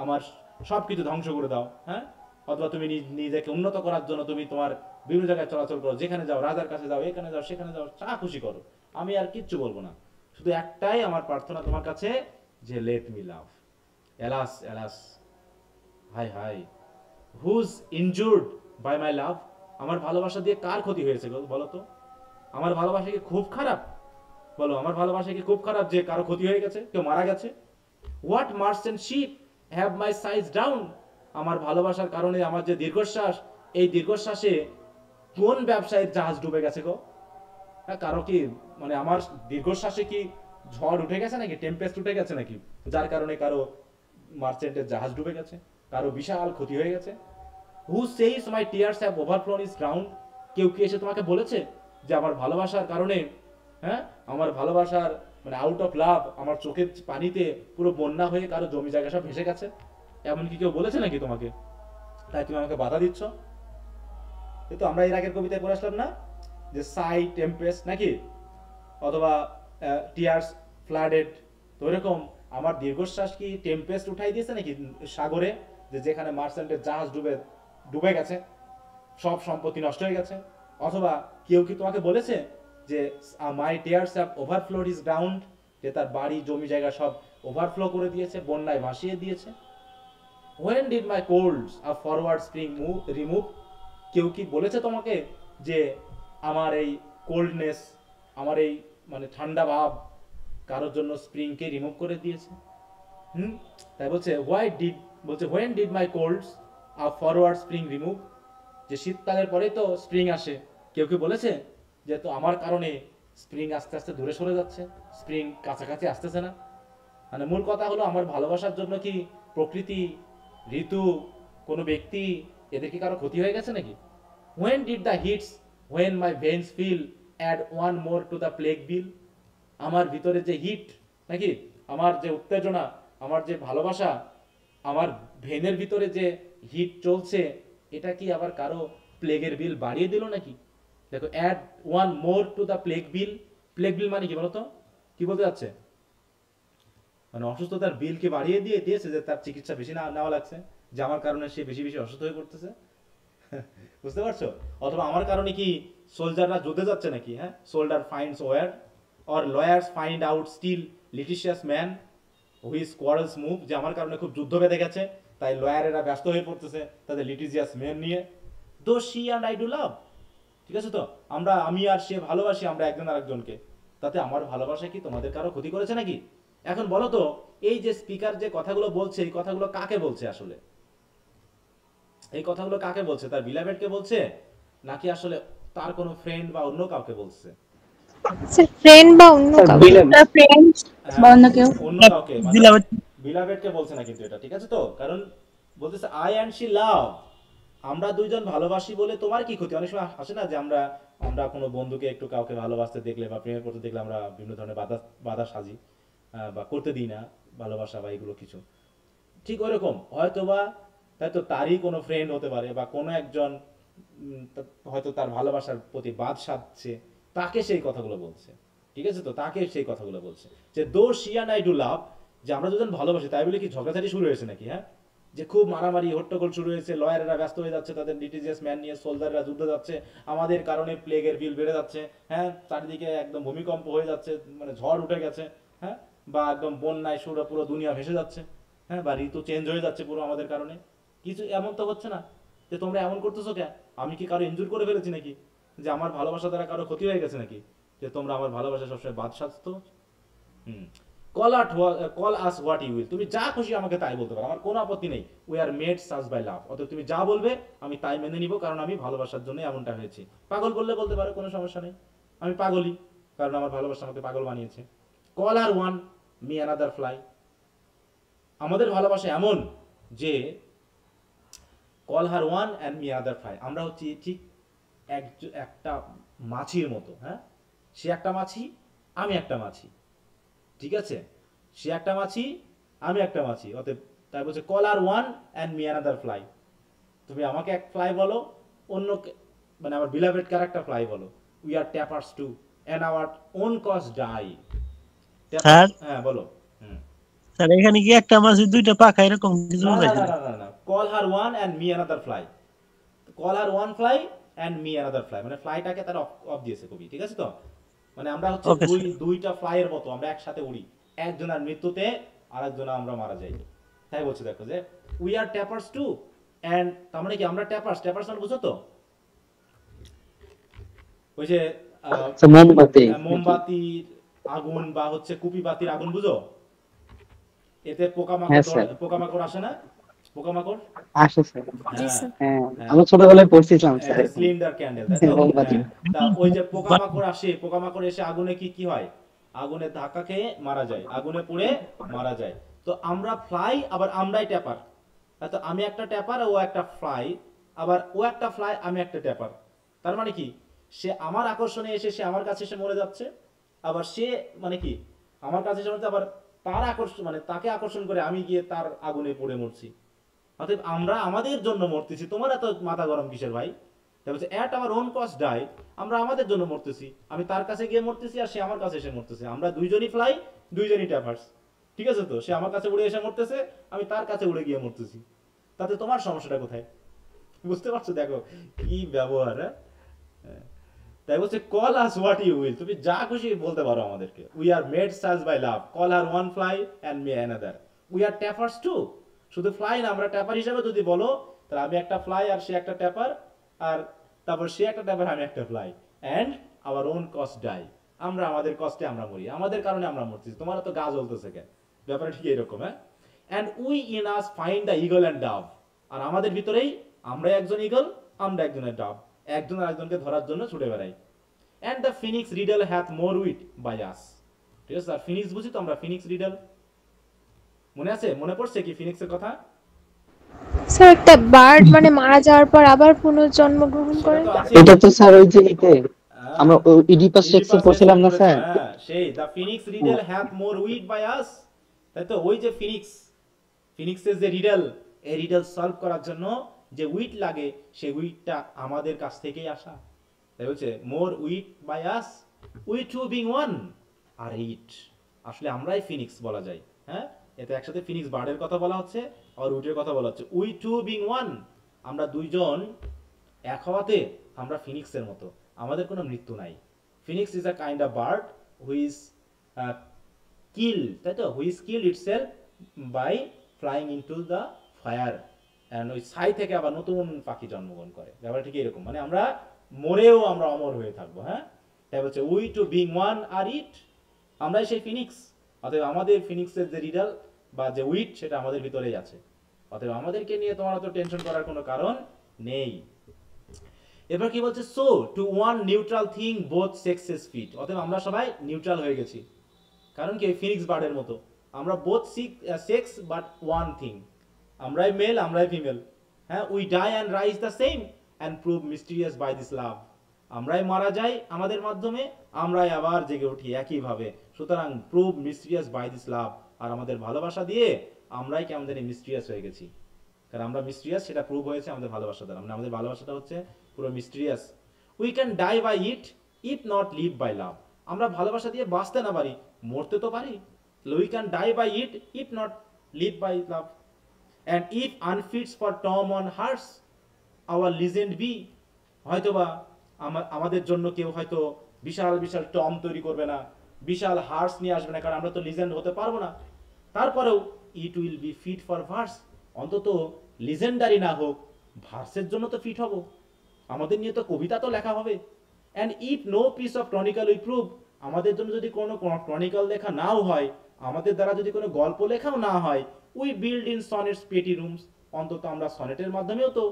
আমার সব কিছু ধ্বংস করে দাও, হ্যাঁ, অথবা তুমি নিজেকে উন্নত করার জন্য তুমি তোমার বিভিন্ন জায়গায় চলাচল করো, যেখানে যাও, রাজার কাছে যাও, এখানে যাও, সেখানে যাও, যা খুশি করো, আমি আর কিচ্ছু বলবো না, শুধু একটাই আমার প্রার্থনা তোমার কাছে, যে let me love. Alas alas, হাই হাই, who's injured by my love, আমার ভালোবাসা দিয়ে কার ক্ষতি হয়েছে বলো তো, আমার ভালোবাসা কি খুব খারাপ, বলো আমার ভালোবাসা কি খুব খারাপ যে কারো ক্ষতি হয়ে গেছে, কেউ মারা গেছে? What merchant ship have my size down, আমার ভালোবাসার কারণে আমার যে দীর্ঘশ্বাস, এই দীর্ঘশ্বাসে কোন ব্যবসায়ীর জাহাজ ডুবে গেছে গো, হ্যাঁ, কারো কি মানে আমার দীর্ঘশ্বাসে কি ঝড় উঠে গেছে নাকি, টেম্পেস্ট উঠে গেছে নাকি, যার কারণে কারো মার্চেন্টের জাহাজ ডুবে গেছে, কারো বিশাল ক্ষতি হয়ে গেছে? Who says my tears have overflown his ground, কেউ কি এসে তোমাকে বলেছে যে আমার ভালোবাসার কারণে, হ্যাঁ, আমার ভালোবাসার মানে আউট অফ লাভ, আমার চোখের পানিতে পুরো বন্যা হয়ে কারো জমি জায়গা সব ভেসে গেছে, এমন কি কেউ বলেছে নাকি তোমাকে, তাই তুমি আমাকে বাধা দিচ্ছ? কিন্তু আমরা এর আগের কবিতায় পড়ে আসলাম না যে সাই টেম্পেস্ট নাকি, অথবা টিয়ার্স ফ্লাডেড, তো এরকম আমার দীর্ঘশ্বাস কি টেম্পেস্ট উঠাই দিয়েছে নাকি সাগরে, যে যেখানে মার্চেন্টের জাহাজ ডুবে গেছে, সব সম্পত্তি নষ্ট হয়ে গেছে? অথবা কেউ কি তোমাকে বলেছে যে মাই টিয়ার্স হ্যাভ ওভারফ্লোড হিজ গ্রাউন্ড, যে তার বাড়ি জমি জায়গা সব ওভারফ্লো করে দিয়েছে, বন্যায় ভাসিয়ে দিয়েছে? When did my colds a forward spring remove, কেউ কি বলেছে তোমাকে যে আমার এই কোল্ডনেস, আমার এই মানে ঠান্ডা ভাব কারোর জন্য স্প্রিংকে রিমুভ করে দিয়েছে? তাই বলছে when did my colds a forward spring remove, যে শীতকালের পরে তো স্প্রিং আসে, কেউ কি বলেছে যে তো আমার কারণে স্প্রিং আস্তে আস্তে দূরে সরে যাচ্ছে, স্প্রিং কাছাকাছি আসতেছে না? মানে মূল কথা হলো আমার ভালোবাসার জন্য কি প্রকৃতি, ঋতু, কোনো ব্যক্তি, এদের কি কারো ক্ষতি হয়ে গেছে নাকি? when did the hits when my veins feel add one more to the plague bill, আমার ভিতরে যে হিট নাকি, আমার যে উত্তেজনা, আমার যে ভালোবাসা, আমার ভেনের ভিতরে যে হিট চলছে, এটা কি আবার কারো প্লেগের বিল বাড়িয়ে দিল নাকি? দেখো, add one more to the plague bill, plague bill মানে কি বলতো, কি বলতে যাচ্ছে, মানে অসুস্থতার বিল কি বাড়িয়ে দিয়েছে, যে তার চিকিৎসা বেশি নেওয়া লাগছে, যে আমার কারণে সে বেশি বেশি অসুস্থ হয়ে পড়তেছে, বুঝতে পারছো? অথবা আমার কারণে কি সোলজাররা যুদ্ধে যাচ্ছে নাকি, হ্যাঁ, soldier finds war, or lawyers find out still litigious man which quarrels move, যে আমার কারণে খুব যুদ্ধ বেঁধে গেছে, তাই লয়ারেরা ব্যস্ত হয়ে পড়তেছে তাদের লিটিজিয়াস ম্যান নিয়ে। Though she and I do লাভ, ঠিক আছে তো, আমি আর সে ভালোবাসি, আমরা একজন আরেকজনকে, তাতে আমার ভালোবাসা কি তোমাদের কারো ক্ষতি করেছে নাকি? এখন বলো তো, এই যে স্পিকার যে কথাগুলো বলছে, এই কথাগুলো কাকে বলছে আসলে? এই কথাগুলো কাকে বলছে? তার বিলাভেডকে বলছে, নাকি আসলে তার কোনো ফ্রেন্ড বা অন্য কাউকে বলছে? স্যার ফ্রেন্ড বা অন্য স্যার কাউকে? ফ্রেন্ডস বা অন্য কেউ। অন্য কাউকে মানে বিলাভেটকে বলছে না কিন্তু এটা, ঠিক আছে তো? কারণ বলতেছে আই অ্যান্ড শি লাভ, আমরা দুইজন ভালোবাসি বলে তোমার কি ক্ষতি? অনেক সময় আসে না যে আমরা আমরা কোনো বন্ধুকে একটু কাউকে ভালোবাসতে দেখলে বা প্রেমে পড়তে দেখলে আমরা বিভিন্ন ধরনের বাধা বাধা সাজি বা করতে দিই না ভালোবাসা বা এগুলো কিছু। ঠিক ওইরকম হয়তোবা তাই তো তারই কোনো ফ্রেন্ড হতে পারে বা কোনো একজন হয়তো তার ভালোবাসার প্রতি বাদ সাধছে, তাকে সেই কথাগুলো বলছে, ঠিক আছে তো? তাকে সেই কথাগুলো বলছে যে though she and I do লাভ, যে আমরা দুজন ভালোবাসি তাই বলে কি ঝগড়াঝাটি শুরু হয়েছে নাকি? হ্যাঁ, যে খুব মারামারি হট্টগোল শুরু হয়েছে, লয়ারেরা ব্যস্ত হয়ে যাচ্ছে, তাদের লিটিজিয়াস ম্যান নিয়ে সোলজাররা যুদ্ধে যাচ্ছে, আমাদের কারণে প্লেগের বিল বেড়ে যাচ্ছে, হ্যাঁ, চারিদিকে একদম ভূমিকম্প হয়ে যাচ্ছে, মানে ঝড় উঠে গেছে, হ্যাঁ, বা একদম বন্যায় পুরো দুনিয়া ভেসে যাচ্ছে, হ্যাঁ, বা ঋতু চেঞ্জ হয়ে যাচ্ছে পুরো আমাদের কারণে। কিছু এমন তো হচ্ছে না যে তোমরা এমন করতেছো কেন? আমি কি কারো ইনজুর করে ফেলেছি নাকি? যে আমার ভালোবাসা দ্বারা কারো ক্ষতি হয়ে গেছে নাকি? যে তোমরা আমার ভালোবাসা সবসময় বাদ সাধতো? Call us what you will, তুমি যা খুশি আমাকে তাই বলতে পারো, আমার কোনো আপত্তি নেই। We are made such by লাভ, অতএব তুমি যা বলবে আমি তাই মেনে নিব, কারণ আমি ভালোবাসার জন্য এমনটা হয়েছি। পাগল বললে বলতে পারো, কোনো সমস্যা নেই, আমি পাগলই, কারণ আমার ভালোবাসা আমাকে পাগল বানিয়েছে। Call her one, me another fly, আমাদের ভালোবাসা এমন যে call her one and me other fly, আমরা হচ্ছি ঠিক একটা মাছির মতো। হ্যাঁ, সে একটা মাছি, আমি একটা মাছি, ঠিক আছে? সে একটা মাছি, আমি একটা মাছি, অতএব তাই বলছে call her one and me another fly, তুমি আমাকে এক ফ্লাই বলো, অন্য মানে আমার বিলাভেড একটা ফ্লাই বলো। We are tapers too and our own cost die. Sir হ্যাঁ বলো। স্যার এখানে কি একটা মাছের দুইটা পাখা এরকম কিছু না না বোঝাইছে? না না না, call her one and me another fly, call her one fly and me another fly, মানে ফ্লাইটাকে তারা অফ দিয়েছে কবি, ঠিক আছে তো? মানে আমরা হচ্ছে Okay, sir. দুইটা ফ্লাইয়ের মতো, আমরা একসাথে উড়ি, একজনের মৃত্যুতে আরেকজন আমরা মারা যাই। তাই বলছে দেখো যে we are tapers too and, তার মানে কি আমরা ট্যাপার্স, ট্যাপার্স মানে বুঝো তো? ওই যে মোমবাতি। মোমবাতির আগুন বা হচ্ছে কুপি বাতির আগুন, বুঝো? এতে হ্যাঁ, পোকামাকড় স্যার। পোকামাকড় আসে না? পোকামাকড়, আসে স্যার। হ্যাঁ হ্যাঁ, আমি ছোটবেলায় পড়ছিলাম স্যার। সিলিন্ডার ক্যান্ডেল, তাই তো? মোমবাতি। হ্যাঁ, তা ওই যে পোকামাকড় আসে, পোকামাকড় এসে আগুনে কি হয়? আগুনে ধাক্কা খেয়ে মারা যায়, আগুনে পুড়ে মারা যায়। তো আমরা ফ্লাই, আবার আমরাই ট্যাপার, তো আমি একটা ট্যাপার, ও একটা ফ্লাই, আবার ও একটা ফ্লাই, আমি একটা ট্যাপার। তার মানে কি, সে আমার আকর্ষণে এসে সে আমার কাছে এসে মরে যাচ্ছে, আবার সে মানে কি আমার কাছে এসে মরছে, আবার তার আকর্ষণ মানে তাকে আকর্ষণ করে আমি গিয়ে তার আগুনে পুড়ে মরছি। অতএব আমরা আমাদের জন্য মরতেছি, তোমার এত মাথা গরম কিসের ভাই? এট আওয়ার ওন কস্ট ডাই, আমরা আমাদের জন্য মরতেছি, আমি তার কাছে গিয়ে মরতেছি আর সে আমার কাছে এসে মরতেছে, আমরা দুইজনই ফ্লাই, দুইজনই ট্যাপার্স, ঠিক আছে তো? সে আমার কাছে উড়ে এসে মরতেছে, আমি তার কাছে উড়ে গিয়ে মরতেছি, তাতে তোমার সমস্যাটা কোথায়? বুঝতে পারছো? দেখো কি ব্যবহার। হ্যাঁ, তাই বলছে call us what you will, তুমি যা খুশি বলতে পারো আমাদেরকে। We are made such by love, call her one fly and me another, we are tapers too, শুধু ফ্লাই না, আমরা ট্যাপার হিসেবে যদি বলো তাহলে আমি একটা ফ্লাই আর সে একটা ট্যাপার, আর তারপর সে একটা ট্যাপার আমি একটা fly, and our own cost die, আমরা আমাদের কষ্টে আমরা মরি, আমাদের কারণে আমরা মরতেছি, তোমার তো গা জ্বলতেছে কেন? ব্যাপারটা ঠিক এরকম। হ্যাঁ, and we in us find the eagle and dove, আর আমাদের ভিতরেই আমরা একজন ইগল, আমরা একজনের ডাব, একজন আরেকজনকে ধরার জন্য ছুটে বেড়াই। And the phoenix riddle hath more wit by us, ঠিক আছে? আর ফিনিক্স বুঝি তো আমরা, ফিনিক্স রিডল মনে আছে? মনে পড়ছে কি ফিনিক্সের কথা? স্যার একটা বার্ড মানে মারা যাওয়ার পর আবার পুনর্জন্ম গ্রহণ করে। সেটা তো আছে। এটা তো স্যার ওই যে এতে হ্যাঁ, আমরা ইডিপাস টেক্সটে পড়ছিলাম না স্যার? হ্যাঁ, সেই the phoenix riddle hath more wit by us, তাই তো? ওই যে ফিনিক্স, ফিনিক্সের যে রিডল, এই রিডল সলভ করার জন্য যে উইট লাগে, সেই উইটটা আমাদের কাছ থেকেই আসা। তাই বলছে more wit by us, we two being one are it, আসলে আমরাই ফিনিক্স বলা যায়। হ্যাঁ, এতে একসাথে ফিনিক্স বার্ডের কথা বলা হচ্ছে আর উইটের কথা বলা হচ্ছে। উই টু বিং ওয়ান, আমরা দুইজন এক হওয়াতে আমরা ফিনিক্সের মতো, আমাদের কোনো মৃত্যু নাই। Phoenix is a kind of bird which kill, তাই তো? Which kill itself by flying into the fire, and ওই ছাই থেকে আবার নতুন পাখি জন্মগ্রহণ করে। ব্যাপারটা ঠিক এরকম, মানে আমরা মরেও আমরা অমর হয়ে থাকবো। হ্যাঁ, তাই বলছে we two being one are ইট, আমরাই সেই ফিনিক্স। অতএব আমাদের ফিনিক্সের যে রিডল বা যে উইট, সেটা আমাদের ভিতরেই আছে। অতএব আমাদেরকে নিয়ে তোমার অত টেনশন করার কোনো কারণ নেই। এবার কি বলছে, so to one neutral thing both sexes fit, অতএব আমরা সবাই নিউট্রাল হয়ে গেছি। কারণ কি ফিনিক্স বার্ডের মতো আমরা both sex but one thing, আমরাই মেল আমরাই ফিমেল, হ্যাঁ। We die and rise the same and prove mysterious by this love, আমরাই মারা যাই আমাদের মাধ্যমে, আমরাই আবার জেগে উঠি একইভাবে। সুতরাং prove mysterious by this love, আর আমাদের ভালোবাসা দিয়ে আমরাই কেমন জানি মিস্টিরিয়াস হয়ে গেছি। কারণ আমরা মিস্টিরিয়াস সেটা প্রুভ হয়েছে আমাদের ভালোবাসা দ্বারা, মানে আমাদের ভালোবাসাটা হচ্ছে পুরো mysterious. We can die by it if not live by love, আমরা ভালোবাসা দিয়ে বাঁচতে না পারি, মরতে তো পারি। We can die by it if not live by love, and if unfits for tomb on hearse our legend be, হয়তোবা আমাদের জন্য কেউ হয়তো বিশাল বিশাল টম তৈরি করবে না, বিশাল হার্স নিয়ে আসবে না, কারণ আমরা তো লিজেন্ড হতে পারবো না। তারপরেও it will be fit for verse, অন্তত লিজেন্ডারি না হোক ভার্সের জন্য তো ফিট হব, আমাদের নিয়ে তো কবিতা তো লেখা হবে। And if no piece of chronicle we prove, আমাদের জন্য যদি কোনো ক্রনিক্যাল লেখা নাও হয়, আমাদের দ্বারা যদি কোনো গল্প লেখাও না হয়, উই বিল্ড ইন সনেটস পেটি রুমস, অন্তত আমরা সনেটের মাধ্যমেও তো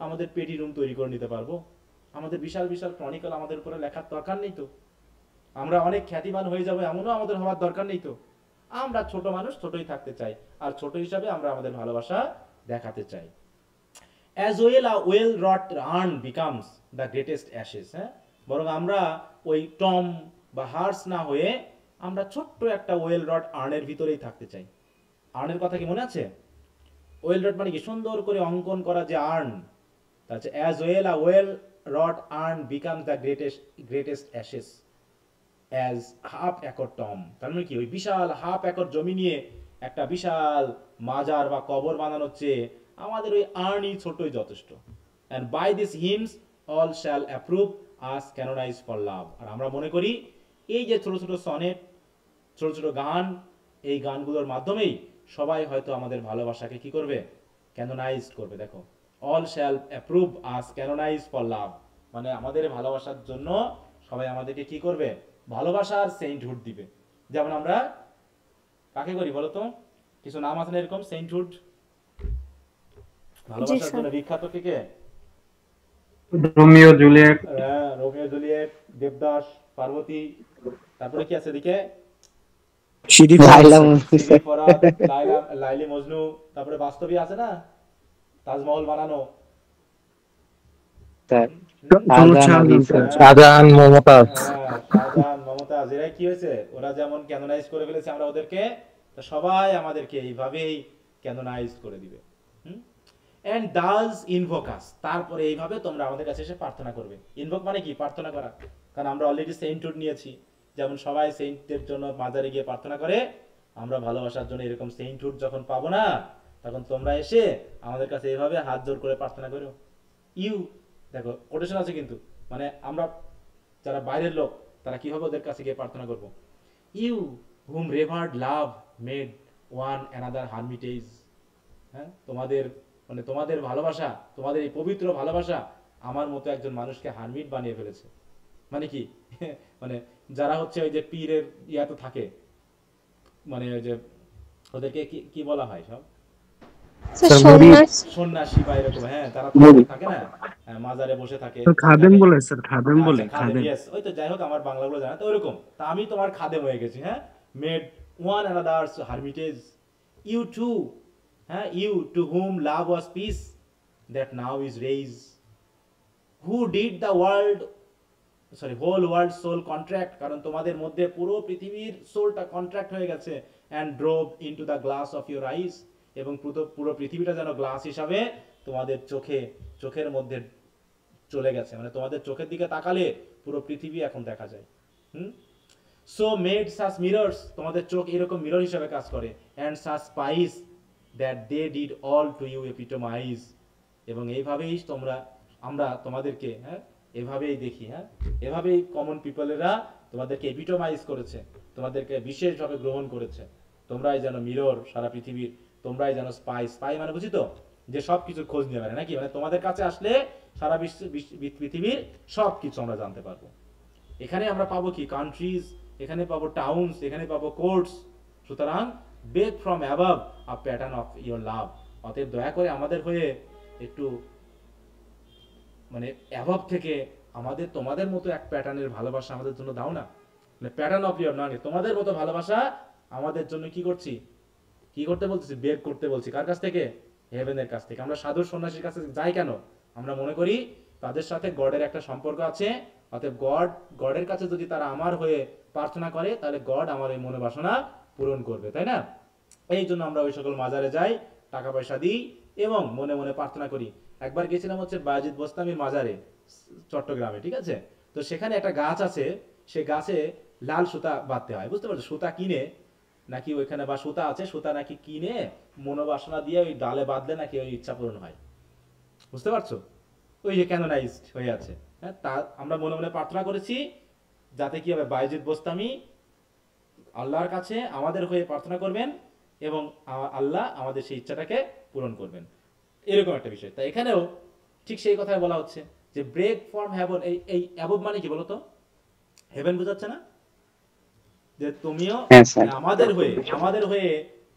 আমাদের পেটি রুম তৈরি করে নিতে পারবো। আমাদের বিশাল বিশাল ক্রনিক্যাল আমাদের উপরে লেখার দরকার নেই তো, আমরা অনেক খ্যাতিমান হয়ে যাবো এমনও আমাদের হওয়ার দরকার নেই তো। আমরা ছোট মানুষ, ছোটই থাকতে চাই, আর ছোট হিসাবে আমরা আমাদের ভালোবাসা দেখাতে চাই। As well a well wrought urn becomes the greatest ashes, হ্যাঁ, বরং আমরা ওই টম বা হার্স না হয়ে আমরা ছোট্ট একটা ওয়েল রট আর্নের ভিতরেই থাকতে চাই। আর্নের কথা কি মনে আছে? ওয়েল রট মানে কি সুন্দর করে অঙ্কন করা যে আর্ন, তাহলে as well a well wrought urn becomes the greatest ashes as half acre Tom, তার মানে কি ওই বিশাল হাফ একর জমি নিয়ে একটা বিশাল মাজার বা কবর বানানোর চেয়ে আমাদের ওই আর্নই ছোটই যথেষ্ট। and by these hymns all shall approve us canonized for love, আর আমরা মনে করি এই যে ছোট ছোট সনেট, ছোট ছোট গান, এই গানগুলোর মাধ্যমেই সবাই হয়তো আমাদের ভালোবাসাকে কি করবে, ক্যানোনাইজড করবে। দেখো all shall approve us canonized for love, মানে আমাদের ভালোবাসার জন্য সবাই আমাদেরকে কি করবে, ভালোবাসার সেন্টহুড দিবে। যেমন আমরা কাকে করি বলো তো, কিছু নাম আছে না এরকম সেন্টহুড, ভালোবাসার জন্য বিখ্যাত কে কে? রোমিও জুলিয়েট, হ্যাঁ, রোমিও জুলিয়েট, দেবদাস, পার্বতী, তারপরে কি আছে এদিকে লাইলা সিরি ফরাত, লাইলি মজনু, তারপরে বাস্তবী আছে না, তাজমহল বানানো, শাহজাহান, মমতাজ, শাহজাহান, মমতাজ, এরা কি হয়েছে, ওরা যেমন ক্যানোনাইজ করে ফেলেছে আমরা ওদেরকে, সবাই আমাদেরকে এইভাবেই ক্যানোনাইজ করে দিবে। and does invoke us, তারপরে এইভাবে তোমরা আমাদের কাছে এসে প্রার্থনা করবে। ইনভোক মানে কি, প্রার্থনা করা, কারণ আমরা অলরেডি সেন্টহুড নিয়েছি, যেমন সবাই সেন্টের জন্য মাজারে গিয়ে প্রার্থনা করে, আমরা ভালোবাসার জন্য এরকম সেন্টহুড যখন পাবো না, তখন তোমরা এসে আমাদের কাছে এইভাবে হাত জোর করে প্রার্থনা করো। ইউ দেখো কোটেশন আছে কিন্তু, মানে আমরা যারা বাইরের লোক তারা কিভাবে ওদের কাছে গিয়ে প্রার্থনা করবো, you whom reverend love made one another hermitage, হ্যাঁ, তোমাদের মানে তোমাদের ভালোবাসা, তোমাদের এই পবিত্র ভালোবাসা আমার মতো একজন মানুষকে হারমিট বানিয়ে ফেলেছে। মানে কি মানে যারা হচ্ছে ওই যে পীরের ইয়াতে থাকে, মানে ওই যে ওদেরকে কি বলা হয় সব সন্ন্যাসী বা এরকম, হ্যাঁ, তারা থাকে না মাজারে বসে থাকে, খাদেম বলে স্যার, খাদেম বলে, খাদেম, ইয়েস, ওই তো, যাই হোক আমার বাংলাগুলো জানা তো ওরকম, তা আমি তোমার খাদেম হয়ে গেছি, হ্যাঁ, made one another hermitage, you to, হ্যাঁ, you to whom love was peace that now is raised, who did the whole world soul contract, কারণ তোমাদের মধ্যে পুরো পৃথিবীর সোলটা কন্ট্রাক্ট হয়ে গেছে, and drove into the glass of your eyes, এবং পুরো পৃথিবীটা যেন গ্লাস হিসাবে তোমাদের চোখের মধ্যে চলে গেছে, মানে তোমাদের চোখের দিকে তাকালে পুরো পৃথিবী এখন দেখা যায়। so made such mirrors, তোমাদের চোখ এরকম মিরর হিসাবে কাজ করে, and such spice that they did all to you epitomize, এবং এইভাবেই আমরা তোমাদেরকে, হ্যাঁ, এভাবেই দেখি, হ্যাঁ, এভাবেই কমন পিপলেরা তোমাদেরকে এপিটোমাইজ করেছে, তোমাদেরকে বিশেষভাবে গ্রহণ করেছে, তোমরাই যেন মিরর সারা পৃথিবীর, তোমরাই যেন স্পাই মানে বুঝি তো যে সবকিছু খোঁজ নিয়ে বেড়ায় নাকি, মানে তোমাদের কাছে আসলে সারা পৃথিবীর সবকিছু আমরা জানতে পারবো। এখানে আমরা পাবো কি, কান্ট্রিজ, এখানে পাবো টাউনস, এখানে পাবো কোর্টস। সুতরাং beg from above a pattern of your love, অতএব দয়া করে আমাদের হয়ে একটু মানে অ্যাভাব থেকে আমাদের তোমাদের মতো এক প্যাটার্নের ভালোবাসা আমাদের জন্য দাও না, মানে প্যাটার্ন অফ ইওর, না তোমাদের মতো ভালোবাসা আমাদের জন্য কি করছি, কি করতে বলতেছি, বেগ করতে বলছি। কার কাছ থেকে? হেভেনের কাছ থেকে। আমরা সাধু সন্ন্যাসীর কাছে যাই কেন? আমরা মনে করি তাদের সাথে গডের একটা সম্পর্ক আছে, অতএব গডের কাছে যদি তারা আমার হয়ে প্রার্থনা করে তাহলে গড আমার এই মনোবাসনা পূরণ করবে, তাই না? এই জন্য আমরা ওই সকল মাজারে যাই, টাকা পয়সা দিই এবং মনে মনে প্রার্থনা করি। একবার গেছিলাম হচ্ছে বায়েজিদ বোস্তামির মাজারে চট্টগ্রামে, ঠিক আছে? তো সেখানে একটা গাছ আছে, সে গাছে লাল সুতা বাঁধতে হয়, বুঝতে পারছো? সুতা কিনে নাকি ওইখানে, বা সুতা আছে, সুতা নাকি কিনে মনোবাসনা দিয়ে ওই ডালে বাঁধলে নাকি ওই ইচ্ছা পূরণ হয়, বুঝতে পারছো? ওই যে ক্যানোনাইজড হয়ে আছে। হ্যাঁ, তা আমরা মনে মনে প্রার্থনা করেছি যাতে কি হবে, বায়েজিদ বোস্তামি আল্লাহর কাছে আমাদের হয়ে প্রার্থনা করবেন এবং আল্লাহ আমাদের সেই ইচ্ছাটাকে পূরণ করবেন, এরকম একটা বিষয়। তাই এখানেও ঠিক সেই কথাই বলা হচ্ছে যে ব্রেক ফ্রম হেভেন। এই অ্যাবভ মানে কি বলতো? হেভেন বোঝাচ্ছে না? যে তুমিও আমাদের হয়ে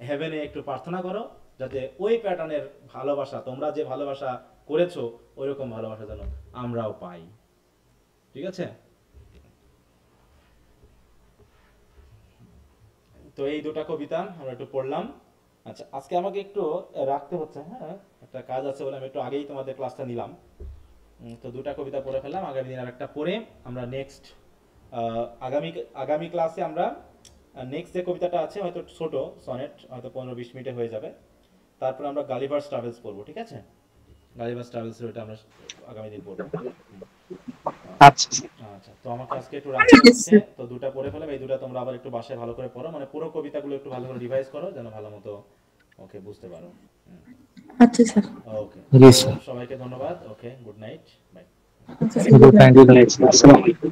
হেভেনে একটু প্রার্থনা করো যাতে ওই প্যাটার্নের ভালোবাসা, তোমরা যে ভালোবাসা করেছো ওইরকম ভালোবাসা যেন আমরাও পাই, ঠিক আছে? তো এই দুটো কবিতা আমরা একটু পড়লাম। আচ্ছা, আজকে আমাকে একটু রাখতে হচ্ছে, হ্যাঁ, একটা কাজ আছে বলে আমি একটু আগেই তোমাদের ক্লাসটা নিলাম। তো দুটো কবিতা পড়ে ফেললাম, আগামী দিন আরেকটা পড়ে আমরা নেক্সট আগামী ক্লাসে আমরা নেক্সট যে কবিতাটা আছে হয়তো ছোট সনেট, হয়তো 15-20 মিনিটে হয়ে যাবে। তারপর আমরা গালিভার্স ট্রাভেলস পড়বো, ঠিক আছে? গালিভার্স ট্রাভেলস ওইটা আমরা আগামী দিন পড়বো। আচ্ছা আচ্ছা, তো আমাকে আজকে একটু রাখতে হচ্ছে, তো দুটো পড়ে ফেলাম। এই দুটো তোমরা আবার একটু বাসায় ভালো করে পড়ো, মানে পুরো কবিতাগুলো একটু ভালো করে রিভাইজ করো যেন ভালো মতো ওকে বুঝতে পারো। আচ্ছা স্যার। ওকে, জি স্যার। সবাইকে ধন্যবাদ। Okay, good night, bye. Good night. আসসালামু আলাইকুম।